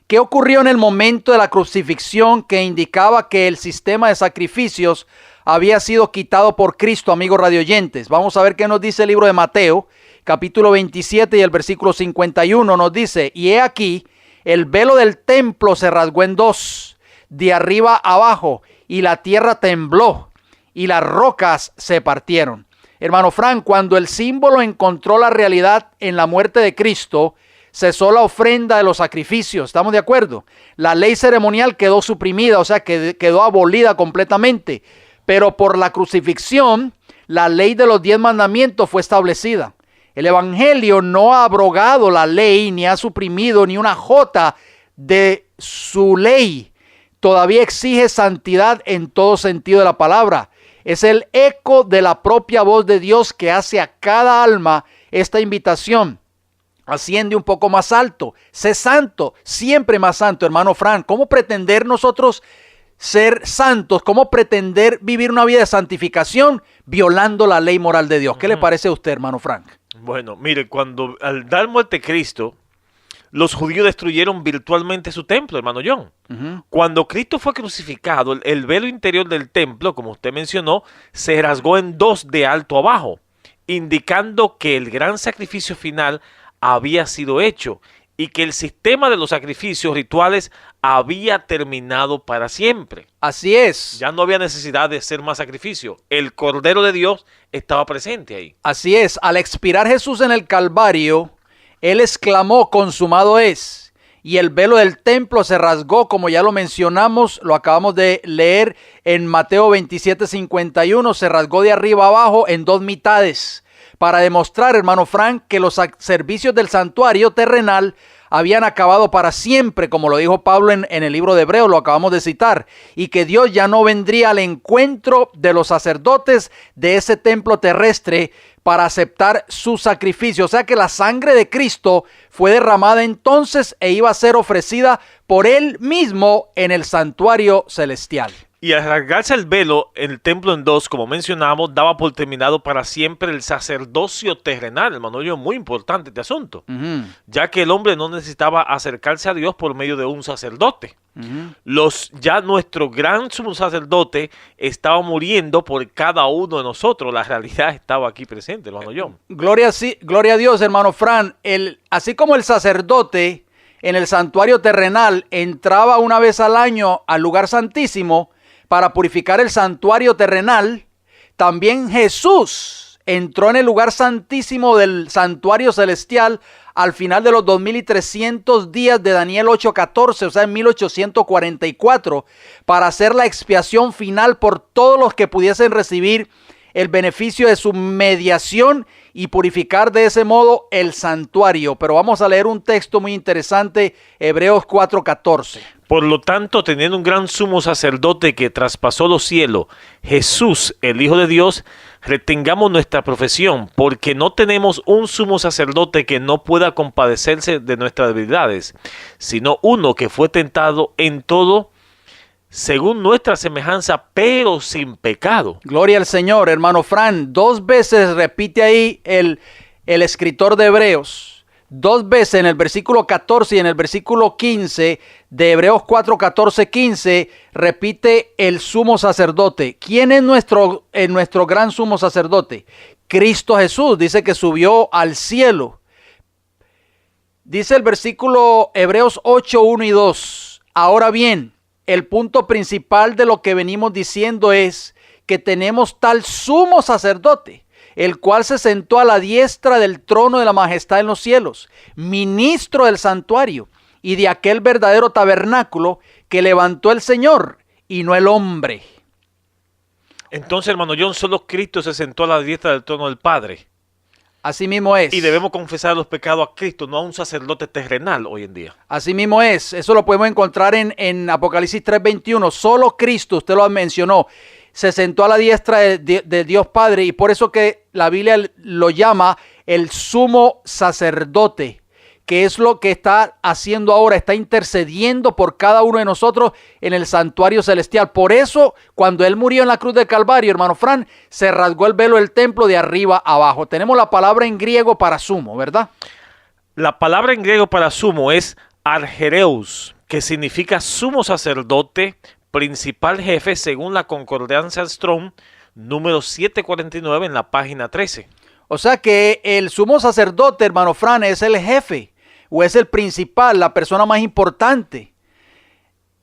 ¿Qué ocurrió en el momento de la crucifixión que indicaba que el sistema de sacrificios había sido quitado por Cristo, amigos radioyentes? Vamos a ver qué nos dice el libro de Mateo, capítulo 27 y el versículo 51 nos dice: y he aquí, el velo del templo se rasgó en dos, de arriba abajo, y la tierra tembló, y las rocas se partieron. Hermano Frank, cuando el símbolo encontró la realidad en la muerte de Cristo, cesó la ofrenda de los sacrificios. ¿Estamos de acuerdo? La ley ceremonial quedó suprimida, o sea, que quedó abolida completamente. Pero por la crucifixión, la ley de los 10 mandamientos fue establecida. El Evangelio no ha abrogado la ley, ni ha suprimido ni una jota de su ley. Todavía exige santidad en todo sentido de la palabra. Es el eco de la propia voz de Dios que hace a cada alma esta invitación. Asciende un poco más alto, sé santo, siempre más santo, hermano Frank. ¿Cómo pretender nosotros ser santos? ¿Cómo pretender vivir una vida de santificación violando la ley moral de Dios? ¿Qué le parece a usted, hermano Frank? Bueno, mire, cuando al dar muerte a Cristo, los judíos destruyeron virtualmente su templo, hermano John. Cuando Cristo fue crucificado, el velo interior del templo, como usted mencionó, se rasgó en dos de alto a bajo, indicando que el gran sacrificio final había sido hecho y que el sistema de los sacrificios rituales había terminado para siempre. Así es. Ya no había necesidad de hacer más sacrificio. El Cordero de Dios estaba presente ahí. Así es. Al expirar Jesús en el Calvario, Él exclamó, consumado es. Y el velo del templo se rasgó, como ya lo mencionamos, lo acabamos de leer en Mateo 27:51, se rasgó de arriba abajo en dos mitades, para demostrar, hermano Frank, que los servicios del santuario terrenal habían acabado para siempre, como lo dijo Pablo en el libro de Hebreos, lo acabamos de citar, y que Dios ya no vendría al encuentro de los sacerdotes de ese templo terrestre para aceptar su sacrificio. O sea que la sangre de Cristo fue derramada entonces e iba a ser ofrecida por Él mismo en el santuario celestial. Y al rasgarse el velo, el templo en dos, como mencionamos, daba por terminado para siempre el sacerdocio terrenal, hermano. Es muy importante este asunto, ya que el hombre no necesitaba acercarse a Dios por medio de un sacerdote. Ya nuestro gran sumo sacerdote estaba muriendo por cada uno de nosotros. La realidad estaba aquí presente, hermano John. Gloria a Dios, hermano Fran. Así como el sacerdote en el santuario terrenal entraba una vez al año al lugar santísimo para purificar el santuario terrenal, también Jesús entró en el lugar santísimo del santuario celestial al final de los 2300 días de Daniel 8:14, o sea, en 1844, para hacer la expiación final por todos los que pudiesen recibir el beneficio de su mediación y purificar de ese modo el santuario. Pero vamos a leer un texto muy interesante, Hebreos 4:14. Por lo tanto, teniendo un gran sumo sacerdote que traspasó los cielos, Jesús, el Hijo de Dios, retengamos nuestra profesión, porque no tenemos un sumo sacerdote que no pueda compadecerse de nuestras debilidades, sino uno que fue tentado en todo según nuestra semejanza, pero sin pecado. Gloria al Señor, hermano Fran. 2 veces repite ahí el escritor de Hebreos. 2 veces en el versículo 14 y en el versículo 15 de Hebreos 4, 14, 15, repite el sumo sacerdote. ¿Quién es nuestro gran sumo sacerdote? Cristo Jesús. Dice que subió al cielo. Dice el versículo Hebreos 8, 1 y 2. Ahora bien, el punto principal de lo que venimos diciendo es que tenemos tal sumo sacerdote, el cual se sentó a la diestra del trono de la majestad en los cielos, ministro del santuario y de aquel verdadero tabernáculo que levantó el Señor y no el hombre. Entonces, hermano John, solo Cristo se sentó a la diestra del trono del Padre. Así mismo es. Y debemos confesar los pecados a Cristo, no a un sacerdote terrenal hoy en día. Así mismo es. Eso lo podemos encontrar en Apocalipsis 3:21. Solo Cristo, usted lo mencionó, se sentó a la diestra de Dios Padre, y por eso que la Biblia lo llama el sumo sacerdote, que es lo que está haciendo ahora, está intercediendo por cada uno de nosotros en el santuario celestial. Por eso, cuando Él murió en la cruz del Calvario, hermano Fran, se rasgó el velo del templo de arriba a abajo. Tenemos la palabra en griego para sumo, ¿verdad? La palabra en griego para sumo es argereus, que significa sumo sacerdote, principal jefe, según la concordancia Strong, número 749 en la página 13. O sea que el sumo sacerdote, hermano Fran, es el jefe, o es el principal, la persona más importante.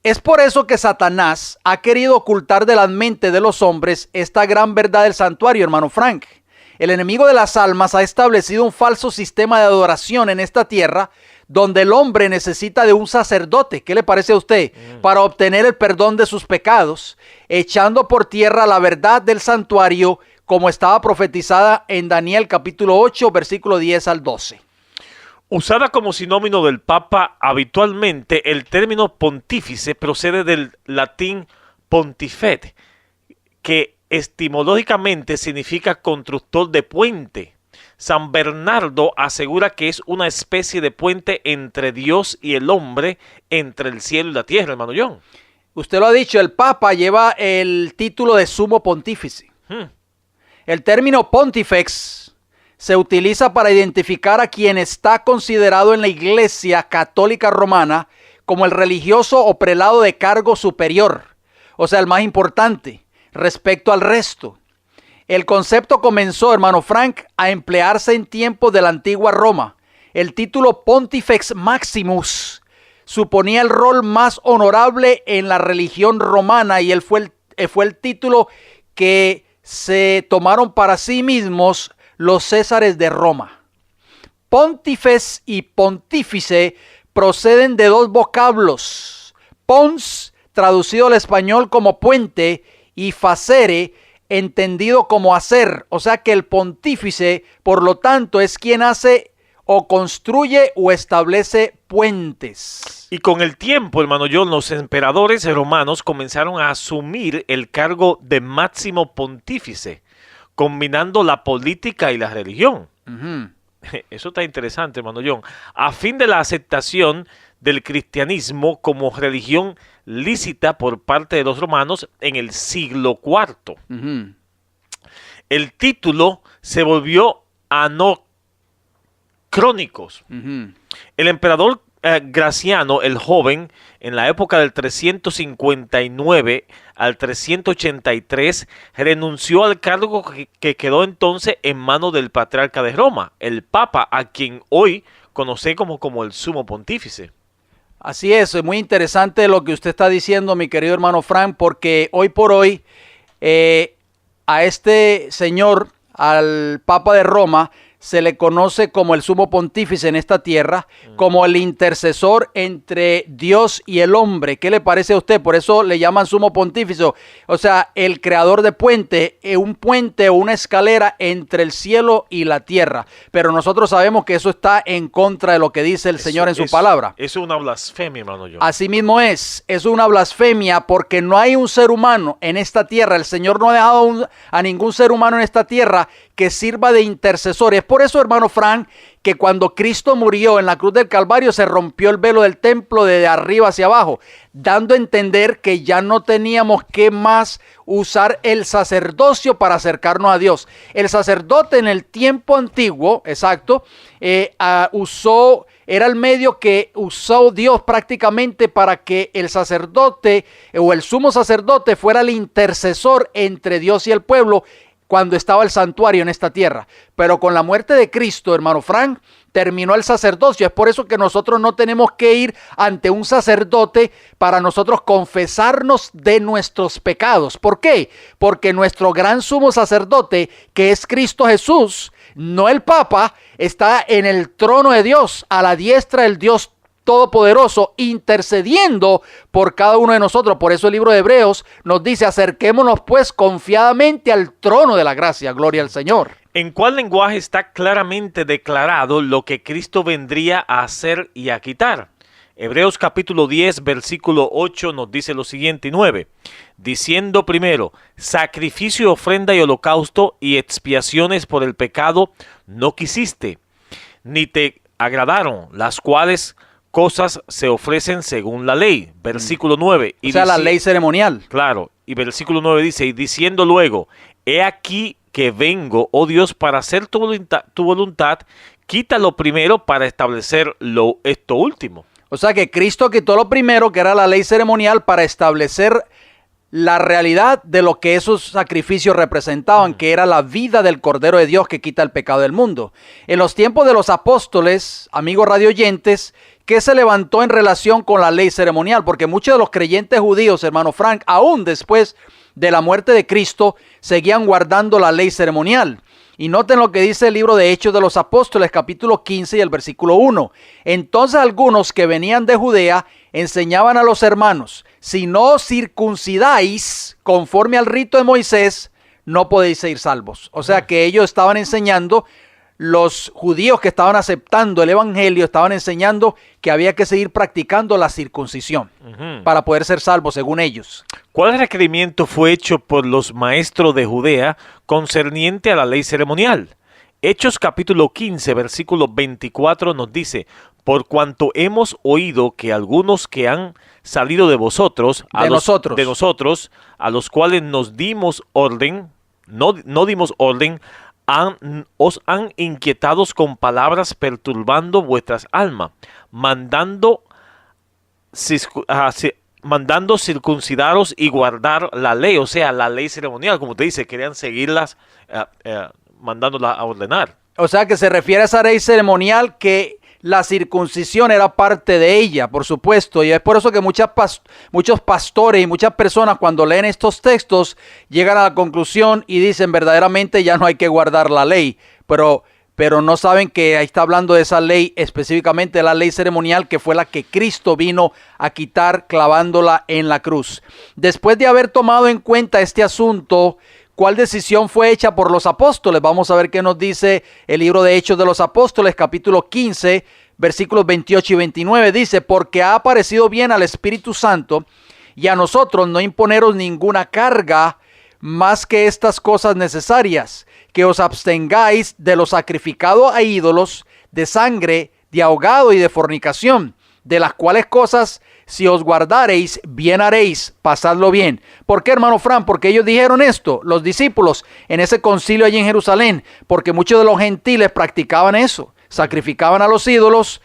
Es por eso que Satanás ha querido ocultar de la mente de los hombres esta gran verdad del santuario, hermano Frank. El enemigo de las almas ha establecido un falso sistema de adoración en esta tierra donde el hombre necesita de un sacerdote. ¿Qué le parece a usted? Para obtener el perdón de sus pecados, echando por tierra la verdad del santuario como estaba profetizada en Daniel capítulo 8, versículo 10 al 12. Usada como sinónimo del Papa, habitualmente el término pontífice procede del latín pontifet, que etimológicamente significa constructor de puente. San Bernardo asegura que es una especie de puente entre Dios y el hombre, entre el cielo y la tierra, hermano John. Usted lo ha dicho, el Papa lleva el título de sumo pontífice. El término pontifex se utiliza para identificar a quien está considerado en la Iglesia Católica Romana como el religioso o prelado de cargo superior, o sea, el más importante respecto al resto. El concepto comenzó, hermano Frank, a emplearse en tiempos de la antigua Roma. El título Pontifex Maximus suponía el rol más honorable en la religión romana y él fue el título que se tomaron para sí mismos los césares de Roma. Pontifex y pontífice proceden de dos vocablos. Pons, traducido al español como puente, y facere, entendido como hacer. O sea que el pontífice, por lo tanto, es quien hace o construye o establece puentes. Y con el tiempo, hermano John, los emperadores romanos comenzaron a asumir el cargo de máximo pontífice, combinando la política y la religión. Eso está interesante, hermano John. A fin de la aceptación del cristianismo como religión lícita por parte de los romanos en el siglo IV. El título se volvió anacrónicos. El emperador Graciano el Joven, en la época del 359 al 383, renunció al cargo que quedó entonces en manos del patriarca de Roma, el Papa, a quien hoy conocemos como el sumo pontífice. Así es muy interesante lo que usted está diciendo, mi querido hermano Frank, porque hoy por hoy a este señor, al Papa de Roma, se le conoce como el sumo pontífice en esta tierra, como el intercesor entre Dios y el hombre. ¿Qué le parece a usted? Por eso le llaman sumo pontífice, o sea, el creador de puente, un puente o una escalera entre el cielo y la tierra. Pero nosotros sabemos que eso está en contra de lo que dice el Señor en su palabra. Es una blasfemia, hermano John. Así mismo es una blasfemia porque no hay un ser humano en esta tierra. El Señor no ha dejado a ningún ser humano en esta tierra que sirva de intercesor. Es por eso, hermano Frank, que cuando Cristo murió en la cruz del Calvario se rompió el velo del templo de arriba hacia abajo, dando a entender que ya no teníamos que más usar el sacerdocio para acercarnos a Dios. El sacerdote en el tiempo antiguo, exacto, era el medio que usó Dios prácticamente para que el sacerdote o el sumo sacerdote fuera el intercesor entre Dios y el pueblo cuando estaba el santuario en esta tierra. Pero con la muerte de Cristo, hermano Frank, terminó el sacerdocio. Es por eso que nosotros no tenemos que ir ante un sacerdote para nosotros confesarnos de nuestros pecados. ¿Por qué? Porque nuestro gran sumo sacerdote, que es Cristo Jesús, no el Papa, está en el trono de Dios, a la diestra del Dios Todopoderoso, intercediendo por cada uno de nosotros. Por eso el libro de Hebreos nos dice: acerquémonos pues confiadamente al trono de la gracia. Gloria al Señor. ¿En cuál lenguaje está claramente declarado lo que Cristo vendría a hacer y a quitar? Hebreos capítulo 10, versículo 8 nos dice lo siguiente y 9. Diciendo primero: sacrificio, ofrenda y holocausto y expiaciones por el pecado no quisiste, ni te agradaron, las cuales cosas se ofrecen según la ley. Versículo 9. O sea, la ley ceremonial. Claro. Y versículo 9 dice: y diciendo luego: he aquí que vengo, oh Dios, para hacer tu voluntad, quita lo primero para establecer esto último. O sea que Cristo quitó lo primero, que era la ley ceremonial, para establecer la realidad de lo que esos sacrificios representaban, que era la vida del Cordero de Dios que quita el pecado del mundo. En los tiempos de los apóstoles, amigos radioyentes, ¿qué se levantó en relación con la ley ceremonial? Porque muchos de los creyentes judíos, hermano Frank, aún después de la muerte de Cristo, seguían guardando la ley ceremonial. Y noten lo que dice el libro de Hechos de los Apóstoles, capítulo 15 y el versículo 1. Entonces algunos que venían de Judea enseñaban a los hermanos: si no os circuncidáis conforme al rito de Moisés, no podéis ser salvos. O sea que ellos estaban enseñando, los judíos que estaban aceptando el evangelio, estaban enseñando que había que seguir practicando la circuncisión para poder ser salvos según ellos. ¿Cuál requerimiento fue hecho por los maestros de Judea concerniente a la ley ceremonial? Hechos capítulo 15, versículo 24 nos dice: por cuanto hemos oído que algunos que han salido de vosotros, de nosotros, a los cuales nos dimos orden, no dimos orden, os han inquietados con palabras perturbando vuestras almas, mandando circuncidaros y guardar la ley, o sea, la ley ceremonial, como te dice, querían seguirlas, mandándola a ordenar. O sea que se refiere a esa ley ceremonial, que la circuncisión era parte de ella, por supuesto, y es por eso que muchos pastores y muchas personas, cuando leen estos textos, llegan a la conclusión y dicen: verdaderamente ya no hay que guardar la ley, pero no saben que ahí está hablando de esa ley, específicamente de la ley ceremonial, que fue la que Cristo vino a quitar clavándola en la cruz. Después de haber tomado en cuenta este asunto, ¿cuál decisión fue hecha por los apóstoles? Vamos a ver qué nos dice el libro de Hechos de los Apóstoles, capítulo 15, versículos 28 y 29. Dice: porque ha parecido bien al Espíritu Santo y a nosotros no imponeros ninguna carga más que estas cosas necesarias, que os abstengáis de lo sacrificado a ídolos, de sangre, de ahogado y de fornicación, de las cuales cosas, si os guardareis, bien haréis, pasadlo bien. ¿Por qué, hermano Fran? Porque ellos dijeron esto, los discípulos, en ese concilio allí en Jerusalén, porque muchos de los gentiles practicaban eso, sacrificaban a los ídolos,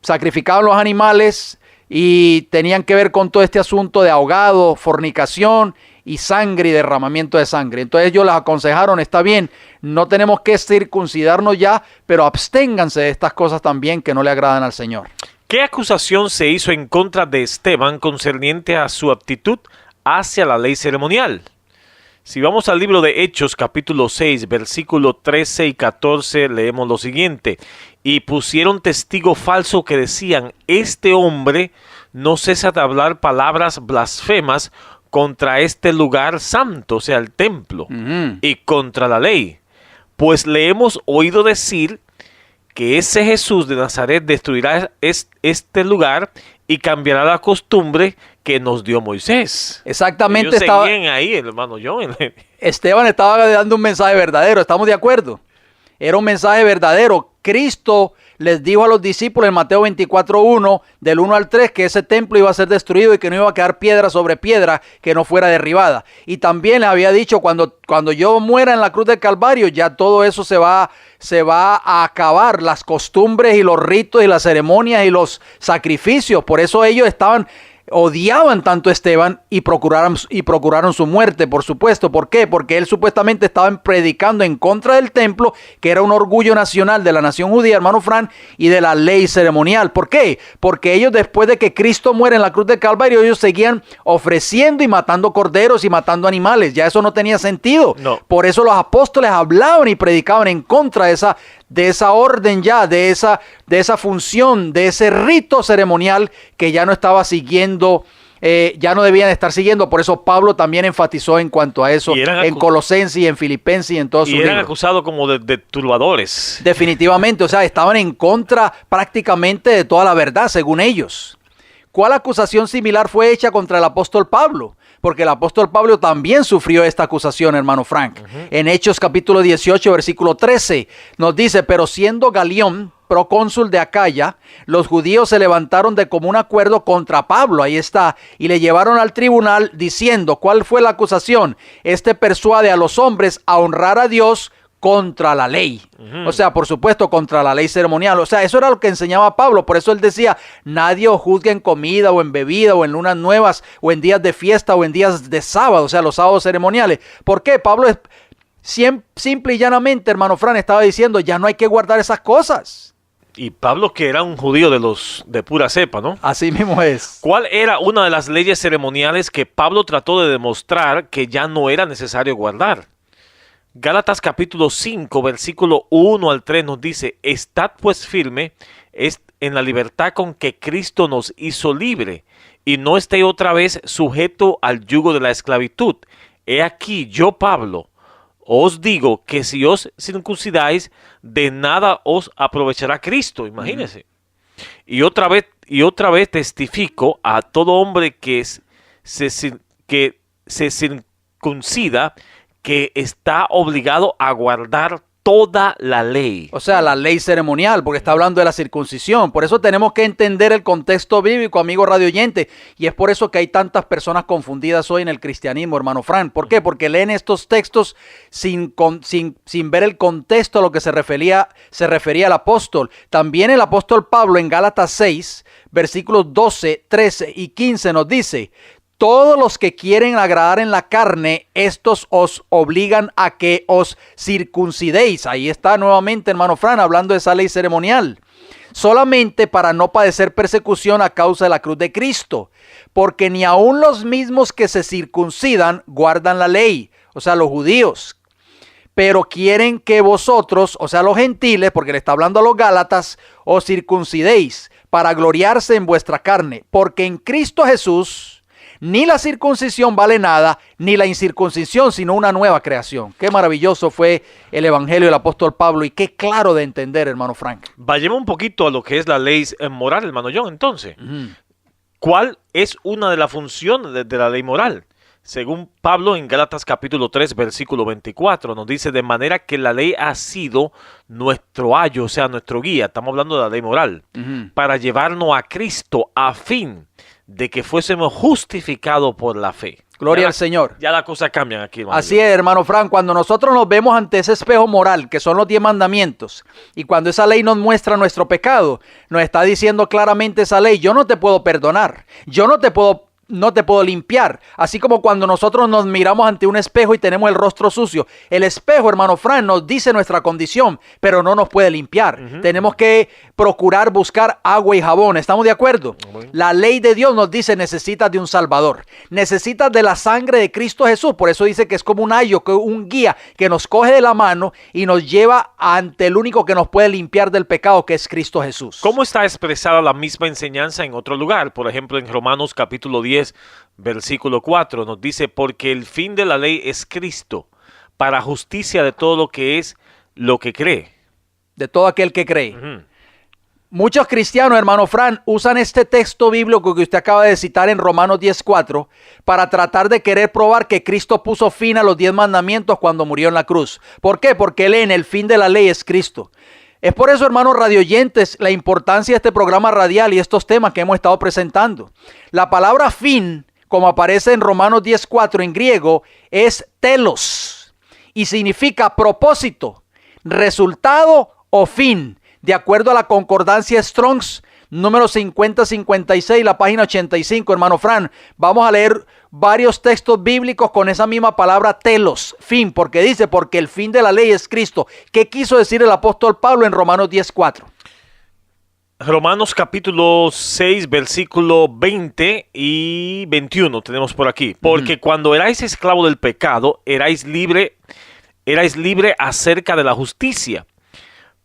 sacrificaban los animales y tenían que ver con todo este asunto de ahogado, fornicación y sangre y derramamiento de sangre. Entonces ellos les aconsejaron: está bien, no tenemos que circuncidarnos ya, pero absténganse de estas cosas también que no le agradan al Señor. ¿Qué acusación se hizo en contra de Esteban concerniente a su aptitud hacia la ley ceremonial? Si vamos al libro de Hechos, capítulo 6, versículo 13 y 14, leemos lo siguiente: y pusieron testigo falso que decían: este hombre no cesa de hablar palabras blasfemas contra este lugar santo, o sea, el templo, y contra la ley. Pues le hemos oído decir que ese Jesús de Nazaret destruirá este lugar y cambiará la costumbre que nos dio Moisés. Exactamente. Ellos seguían ahí, hermano John. Esteban estaba dando un mensaje verdadero, ¿estamos de acuerdo? Era un mensaje verdadero. Cristo les dijo a los discípulos en Mateo 24:1, del 1 al 3, que ese templo iba a ser destruido y que no iba a quedar piedra sobre piedra que no fuera derribada. Y también les había dicho: cuando yo muera en la cruz del Calvario, ya todo eso se va a acabar, las costumbres y los ritos y las ceremonias y los sacrificios. Por eso ellos odiaban tanto a Esteban y procuraron su muerte, por supuesto. ¿Por qué? Porque él supuestamente estaba predicando en contra del templo, que era un orgullo nacional de la nación judía, hermano Fran, y de la ley ceremonial. ¿Por qué? Porque ellos, después de que Cristo muere en la cruz del Calvario, ellos seguían ofreciendo y matando corderos y matando animales. Ya eso no tenía sentido. No. Por eso los apóstoles hablaban y predicaban en contra de esa orden ya, de esa función, de ese rito ceremonial que ya no estaba siguiendo, ya no debían estar siguiendo. Por eso Pablo también enfatizó en cuanto a eso en Colosenses y en Filipenses y en todos sus libros. Y eran acusados como de turbadores. Definitivamente, o sea, estaban en contra prácticamente de toda la verdad, según ellos. ¿Cuál acusación similar fue hecha contra el apóstol Pablo? Porque el apóstol Pablo también sufrió esta acusación, hermano Frank. En Hechos capítulo 18, versículo 13, nos dice: pero siendo Galión procónsul de Acaya, los judíos se levantaron de común acuerdo contra Pablo, ahí está, y le llevaron al tribunal diciendo: ¿cuál fue la acusación? Este persuade a los hombres a honrar a Dios contra la ley. O sea, por supuesto, contra la ley ceremonial. O sea, eso era lo que enseñaba Pablo. Por eso él decía: nadie os juzgue en comida o en bebida o en lunas nuevas o en días de fiesta o en días de sábado, o sea, los sábados ceremoniales. ¿Por qué? Pablo simple y llanamente, hermano Fran, estaba diciendo: ya no hay que guardar esas cosas. Y Pablo, que era un judío de pura cepa, ¿no? Así mismo es. ¿Cuál era una de las leyes ceremoniales que Pablo trató de demostrar que ya no era necesario guardar? Gálatas capítulo 5, versículo 1 al 3 nos dice, estad pues firme en la libertad con que Cristo nos hizo libre, y no estéis otra vez sujeto al yugo de la esclavitud. He aquí, yo Pablo, os digo que si os circuncidáis, de nada os aprovechará Cristo. Imagínense. Y otra vez testifico a todo hombre que se circuncida, que está obligado a guardar toda la ley. O sea, la ley ceremonial, porque está hablando de la circuncisión. Por eso tenemos que entender el contexto bíblico, amigo radio oyente. Y es por eso que hay tantas personas confundidas hoy en el cristianismo, hermano Frank. ¿Por qué? Porque leen estos textos sin ver el contexto a lo que se refería el apóstol. También el apóstol Pablo en Gálatas 6, versículos 12, 13 y 15 nos dice: todos los que quieren agradar en la carne, estos os obligan a que os circuncidéis. Ahí está nuevamente, hermano Fran, hablando de esa ley ceremonial. Solamente para no padecer persecución a causa de la cruz de Cristo. Porque ni aun los mismos que se circuncidan guardan la ley, o sea, los judíos. Pero quieren que vosotros, o sea, los gentiles, porque le está hablando a los gálatas, os circuncidéis para gloriarse en vuestra carne. Porque en Cristo Jesús ni la circuncisión vale nada, ni la incircuncisión, sino una nueva creación. Qué maravilloso fue el evangelio del apóstol Pablo y qué claro de entender, hermano Frank. Vayamos un poquito a lo que es la ley moral, hermano John, entonces. ¿Cuál es una de las funciones de la ley moral? Según Pablo en Gálatas capítulo 3, versículo 24, nos dice, de manera que la ley ha sido nuestro ayo, o sea, nuestro guía, estamos hablando de la ley moral, para llevarnos a Cristo a fin de que fuésemos justificados por la fe. Gloria al Señor. Ya las cosas cambian aquí, hermano. Así es, hermano Frank, cuando nosotros nos vemos ante ese espejo moral, que son los 10 mandamientos, y cuando esa ley nos muestra nuestro pecado, nos está diciendo claramente esa ley: yo no te puedo perdonar, yo no te puedo limpiar. Así como cuando nosotros nos miramos ante un espejo y tenemos el rostro sucio, el espejo, hermano Fran, nos dice nuestra condición, pero no nos puede limpiar. Tenemos que procurar buscar agua y jabón. ¿Estamos de acuerdo? La ley de Dios nos dice: necesitas de un Salvador, necesitas de la sangre de Cristo Jesús. Por eso dice que es como un ayo, un guía que nos coge de la mano y nos lleva ante el único que nos puede limpiar del pecado, que es Cristo Jesús. ¿Cómo está expresada la misma enseñanza en otro lugar? Por ejemplo, en Romanos capítulo 10, versículo 4 nos dice: porque el fin de la ley es Cristo, para justicia de todo lo que es lo que cree. De todo aquel que cree. Muchos cristianos, hermano Fran, usan este texto bíblico que usted acaba de citar en Romanos 10:4 para tratar de querer probar que Cristo puso fin a los 10 mandamientos cuando murió en la cruz. ¿Por qué? Porque leen: el fin de la ley es Cristo. Es por eso, hermanos radioyentes, la importancia de este programa radial y estos temas que hemos estado presentando. La palabra fin, como aparece en Romanos 10:4 en griego, es telos y significa propósito, resultado o fin, de acuerdo a la concordancia Strong's número 5056, la página 85, hermano Fran. Vamos a leer varios textos bíblicos con esa misma palabra telos, fin, porque dice: porque el fin de la ley es Cristo. ¿Qué quiso decir el apóstol Pablo en Romanos 10:4? Romanos capítulo 6, versículo 20 y 21 tenemos por aquí. Porque cuando erais esclavo del pecado, erais libre acerca de la justicia.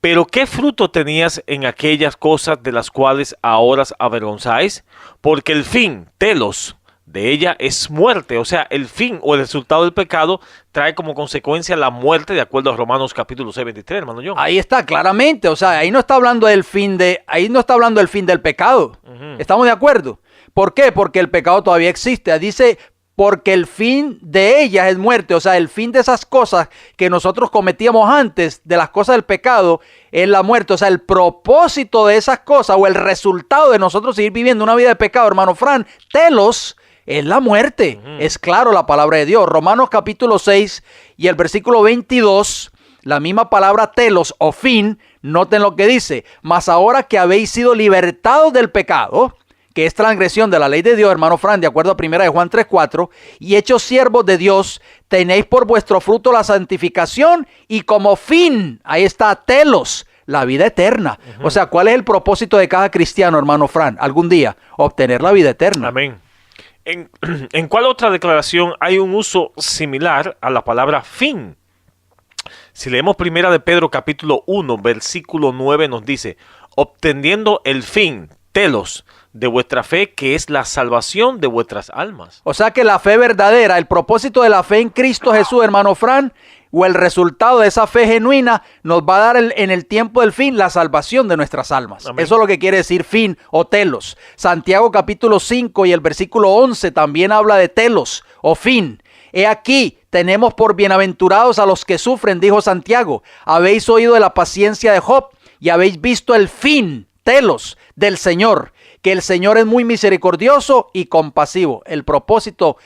Pero ¿qué fruto tenías en aquellas cosas de las cuales ahora os avergonzáis? Porque el fin, telos, de ella es muerte. O sea, el fin o el resultado del pecado trae como consecuencia la muerte, de acuerdo a Romanos capítulo 6, 23, hermano John. Ahí está, claramente. O sea, ahí no está hablando del fin del pecado. ¿Estamos de acuerdo? ¿Por qué? Porque el pecado todavía existe. Dice: porque el fin de ellas es muerte. O sea, el fin de esas cosas que nosotros cometíamos antes, de las cosas del pecado, es la muerte. O sea, el propósito de esas cosas o el resultado de nosotros seguir viviendo una vida de pecado, hermano Fran, telos, es la muerte. Es claro la palabra de Dios. Romanos capítulo 6 y el versículo 22, la misma palabra telos o fin, noten lo que dice: mas ahora que habéis sido libertados del pecado, que es transgresión de la ley de Dios, hermano Fran, de acuerdo a 1 de Juan 3:4, y hechos siervos de Dios, tenéis por vuestro fruto la santificación y como fin, ahí está, telos, la vida eterna. O sea, ¿cuál es el propósito de cada cristiano, hermano Fran? Algún día, obtener la vida eterna. Amén. ¿En cuál otra declaración hay un uso similar a la palabra fin? Si leemos primera de Pedro capítulo 1, versículo 9 nos dice, obteniendo el fin, telos, de vuestra fe, que es la salvación de vuestras almas. O sea que la fe verdadera, el propósito de la fe en Cristo Jesús, hermano Fran, o el resultado de esa fe genuina, nos va a dar en el tiempo del fin la salvación de nuestras almas. Amén. Eso es lo que quiere decir fin o telos. Santiago capítulo 5 y el versículo 11 también habla de telos o fin. He aquí, tenemos por bienaventurados a los que sufren, dijo Santiago. Habéis oído de la paciencia de Job y habéis visto el fin, telos, del Señor, que el Señor es muy misericordioso y compasivo. El propósito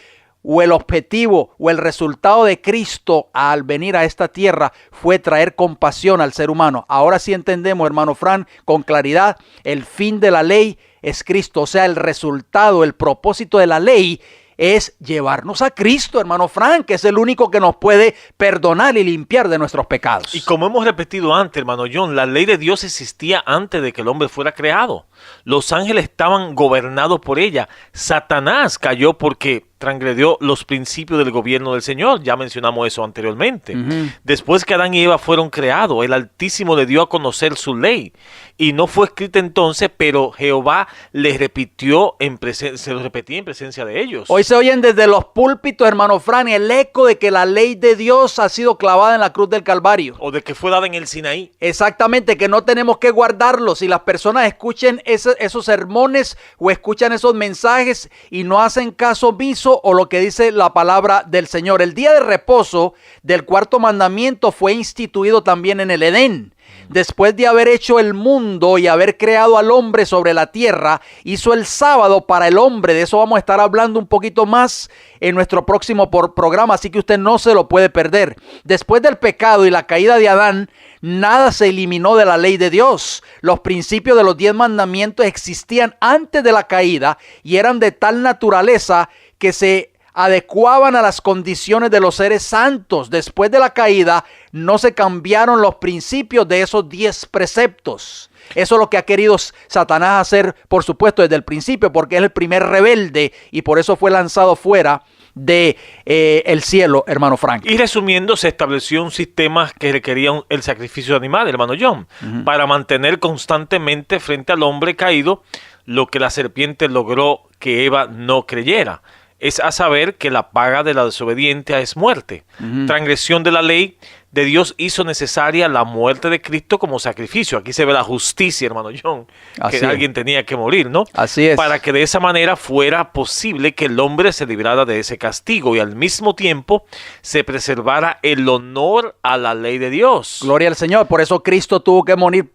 o el objetivo o el resultado de Cristo al venir a esta tierra fue traer compasión al ser humano. Ahora sí entendemos, hermano Fran, con claridad, el fin de la ley es Cristo. O sea, el resultado, el propósito de la ley es llevarnos a Cristo, hermano Frank, que es el único que nos puede perdonar y limpiar de nuestros pecados. Y como hemos repetido antes, hermano John, la ley de Dios existía antes de que el hombre fuera creado. Los ángeles estaban gobernados por ella. Satanás cayó porque transgredió los principios del gobierno del Señor. Ya mencionamos eso anteriormente. Después que Adán y Eva fueron creados, el Altísimo le dio a conocer su ley. Y no fue escrita entonces, pero Jehová les repitió se lo repetía en presencia de ellos. Hoy se oyen desde los púlpitos, hermano Fran, el eco de que la ley de Dios ha sido clavada en la cruz del Calvario. O de que fue dada en el Sinaí. Exactamente, que no tenemos que guardarlos. Si las personas escuchen esos sermones o escuchan esos mensajes y no hacen caso omiso o lo que dice la palabra del Señor. El día de reposo del cuarto mandamiento fue instituido también en el Edén. Después de haber hecho el mundo y haber creado al hombre sobre la tierra, hizo el sábado para el hombre. De eso vamos a estar hablando un poquito más en nuestro próximo programa, así que usted no se lo puede perder. Después del pecado y la caída de Adán, nada se eliminó de la ley de Dios. Los principios de los 10 mandamientos existían antes de la caída y eran de tal naturaleza que se adecuaban a las condiciones de los seres santos. Después de la caída, no se cambiaron los principios de esos 10 preceptos. Eso es lo que ha querido Satanás hacer, por supuesto, desde el principio, porque es el primer rebelde y por eso fue lanzado fuera de el cielo, hermano Frank. Y resumiendo, se estableció un sistema que requería el sacrificio de animal, hermano John, para mantener constantemente frente al hombre caído lo que la serpiente logró que Eva no creyera. Es a saber que la paga de la desobediencia es muerte. Transgresión de la ley de Dios hizo necesaria la muerte de Cristo como sacrificio. Aquí se ve la justicia, hermano John, que alguien tenía que morir, ¿no? Así es. Para que de esa manera fuera posible que el hombre se librara de ese castigo y al mismo tiempo se preservara el honor a la ley de Dios. Gloria al Señor. Por eso Cristo tuvo que morir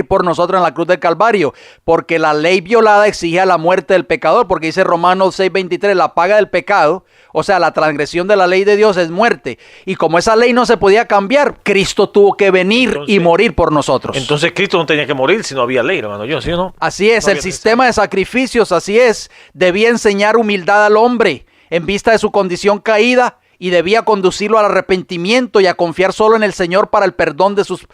por nosotros en la cruz del Calvario, porque la ley violada exigía la muerte del pecador, porque dice Romanos 6:23, la paga del pecado, o sea, la transgresión de la ley de Dios es muerte. Y como esa ley no se podía cambiar, Cristo tuvo que venir y morir por nosotros. Entonces Cristo no tenía que morir si no había ley, hermano John, ¿sí o no? Así es, el sistema de sacrificios, así es, debía enseñar humildad al hombre en vista de su condición caída y debía conducirlo al arrepentimiento y a confiar solo en el Señor para el perdón de sus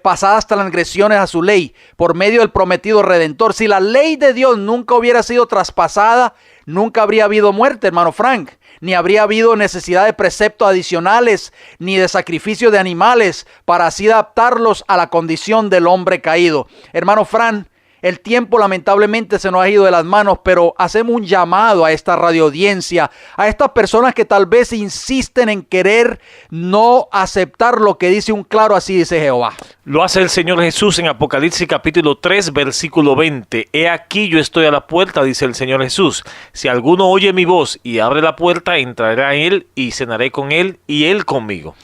pasadas transgresiones a su ley, por medio del prometido Redentor. Si la ley de Dios nunca hubiera sido traspasada, nunca habría habido muerte, hermano Frank, ni habría habido necesidad de preceptos adicionales, ni de sacrificio de animales, para así adaptarlos a la condición del hombre caído. Hermano Frank, el tiempo lamentablemente se nos ha ido de las manos, pero hacemos un llamado a esta radioaudiencia, a estas personas que tal vez insisten en querer no aceptar lo que dice un claro así dice Jehová. Lo hace el Señor Jesús en Apocalipsis capítulo 3, versículo 20. He aquí yo estoy a la puerta, dice el Señor Jesús. Si alguno oye mi voz y abre la puerta, entraré a él y cenaré con él y él conmigo.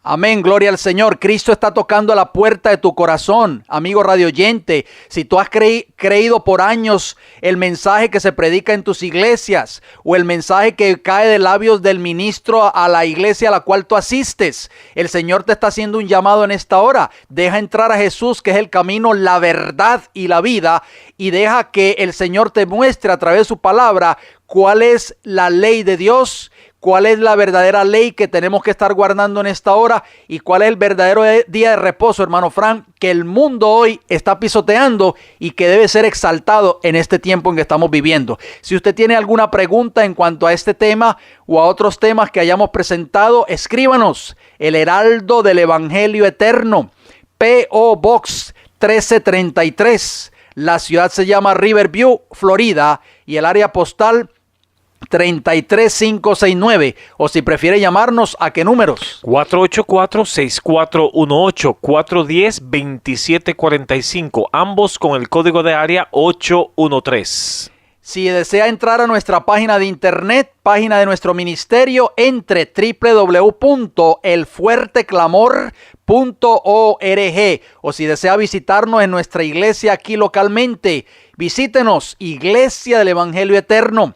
Amén, gloria al Señor. Cristo está tocando a la puerta de tu corazón, amigo radioyente. Si tú has creído por años el mensaje que se predica en tus iglesias o el mensaje que cae de labios del ministro a la iglesia a la cual tú asistes, el Señor te está haciendo un llamado en esta hora. Deja entrar a Jesús, que es el camino, la verdad y la vida, y deja que el Señor te muestre a través de su palabra cuál es la ley de Dios, cuál es la verdadera ley que tenemos que estar guardando en esta hora y cuál es el verdadero día de reposo, hermano Frank, que el mundo hoy está pisoteando y que debe ser exaltado en este tiempo en que estamos viviendo. Si usted tiene alguna pregunta en cuanto a este tema o a otros temas que hayamos presentado, escríbanos. El Heraldo del Evangelio Eterno, P.O. Box 1333. La ciudad se llama Riverview, Florida, y el área postal 33569. O si prefiere llamarnos, ¿a qué números? 484-6418, 410-2745, ambos con el código de área 813. Si desea entrar a nuestra página de internet, página de nuestro ministerio, entre www.elfuerteclamor.org, o si desea visitarnos en nuestra iglesia aquí localmente, visítenos, Iglesia del Evangelio Eterno,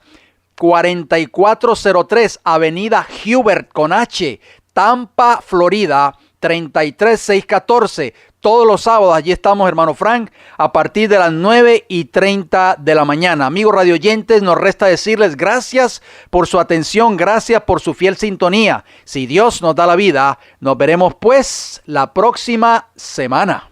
4403 Avenida Hubert con H, Tampa, Florida, 33614. Todos los sábados allí estamos, hermano Frank, a partir de las 9:30 de la mañana. Amigos radioyentes, nos resta decirles gracias por su atención, gracias por su fiel sintonía. Si Dios nos da la vida, nos veremos pues la próxima semana.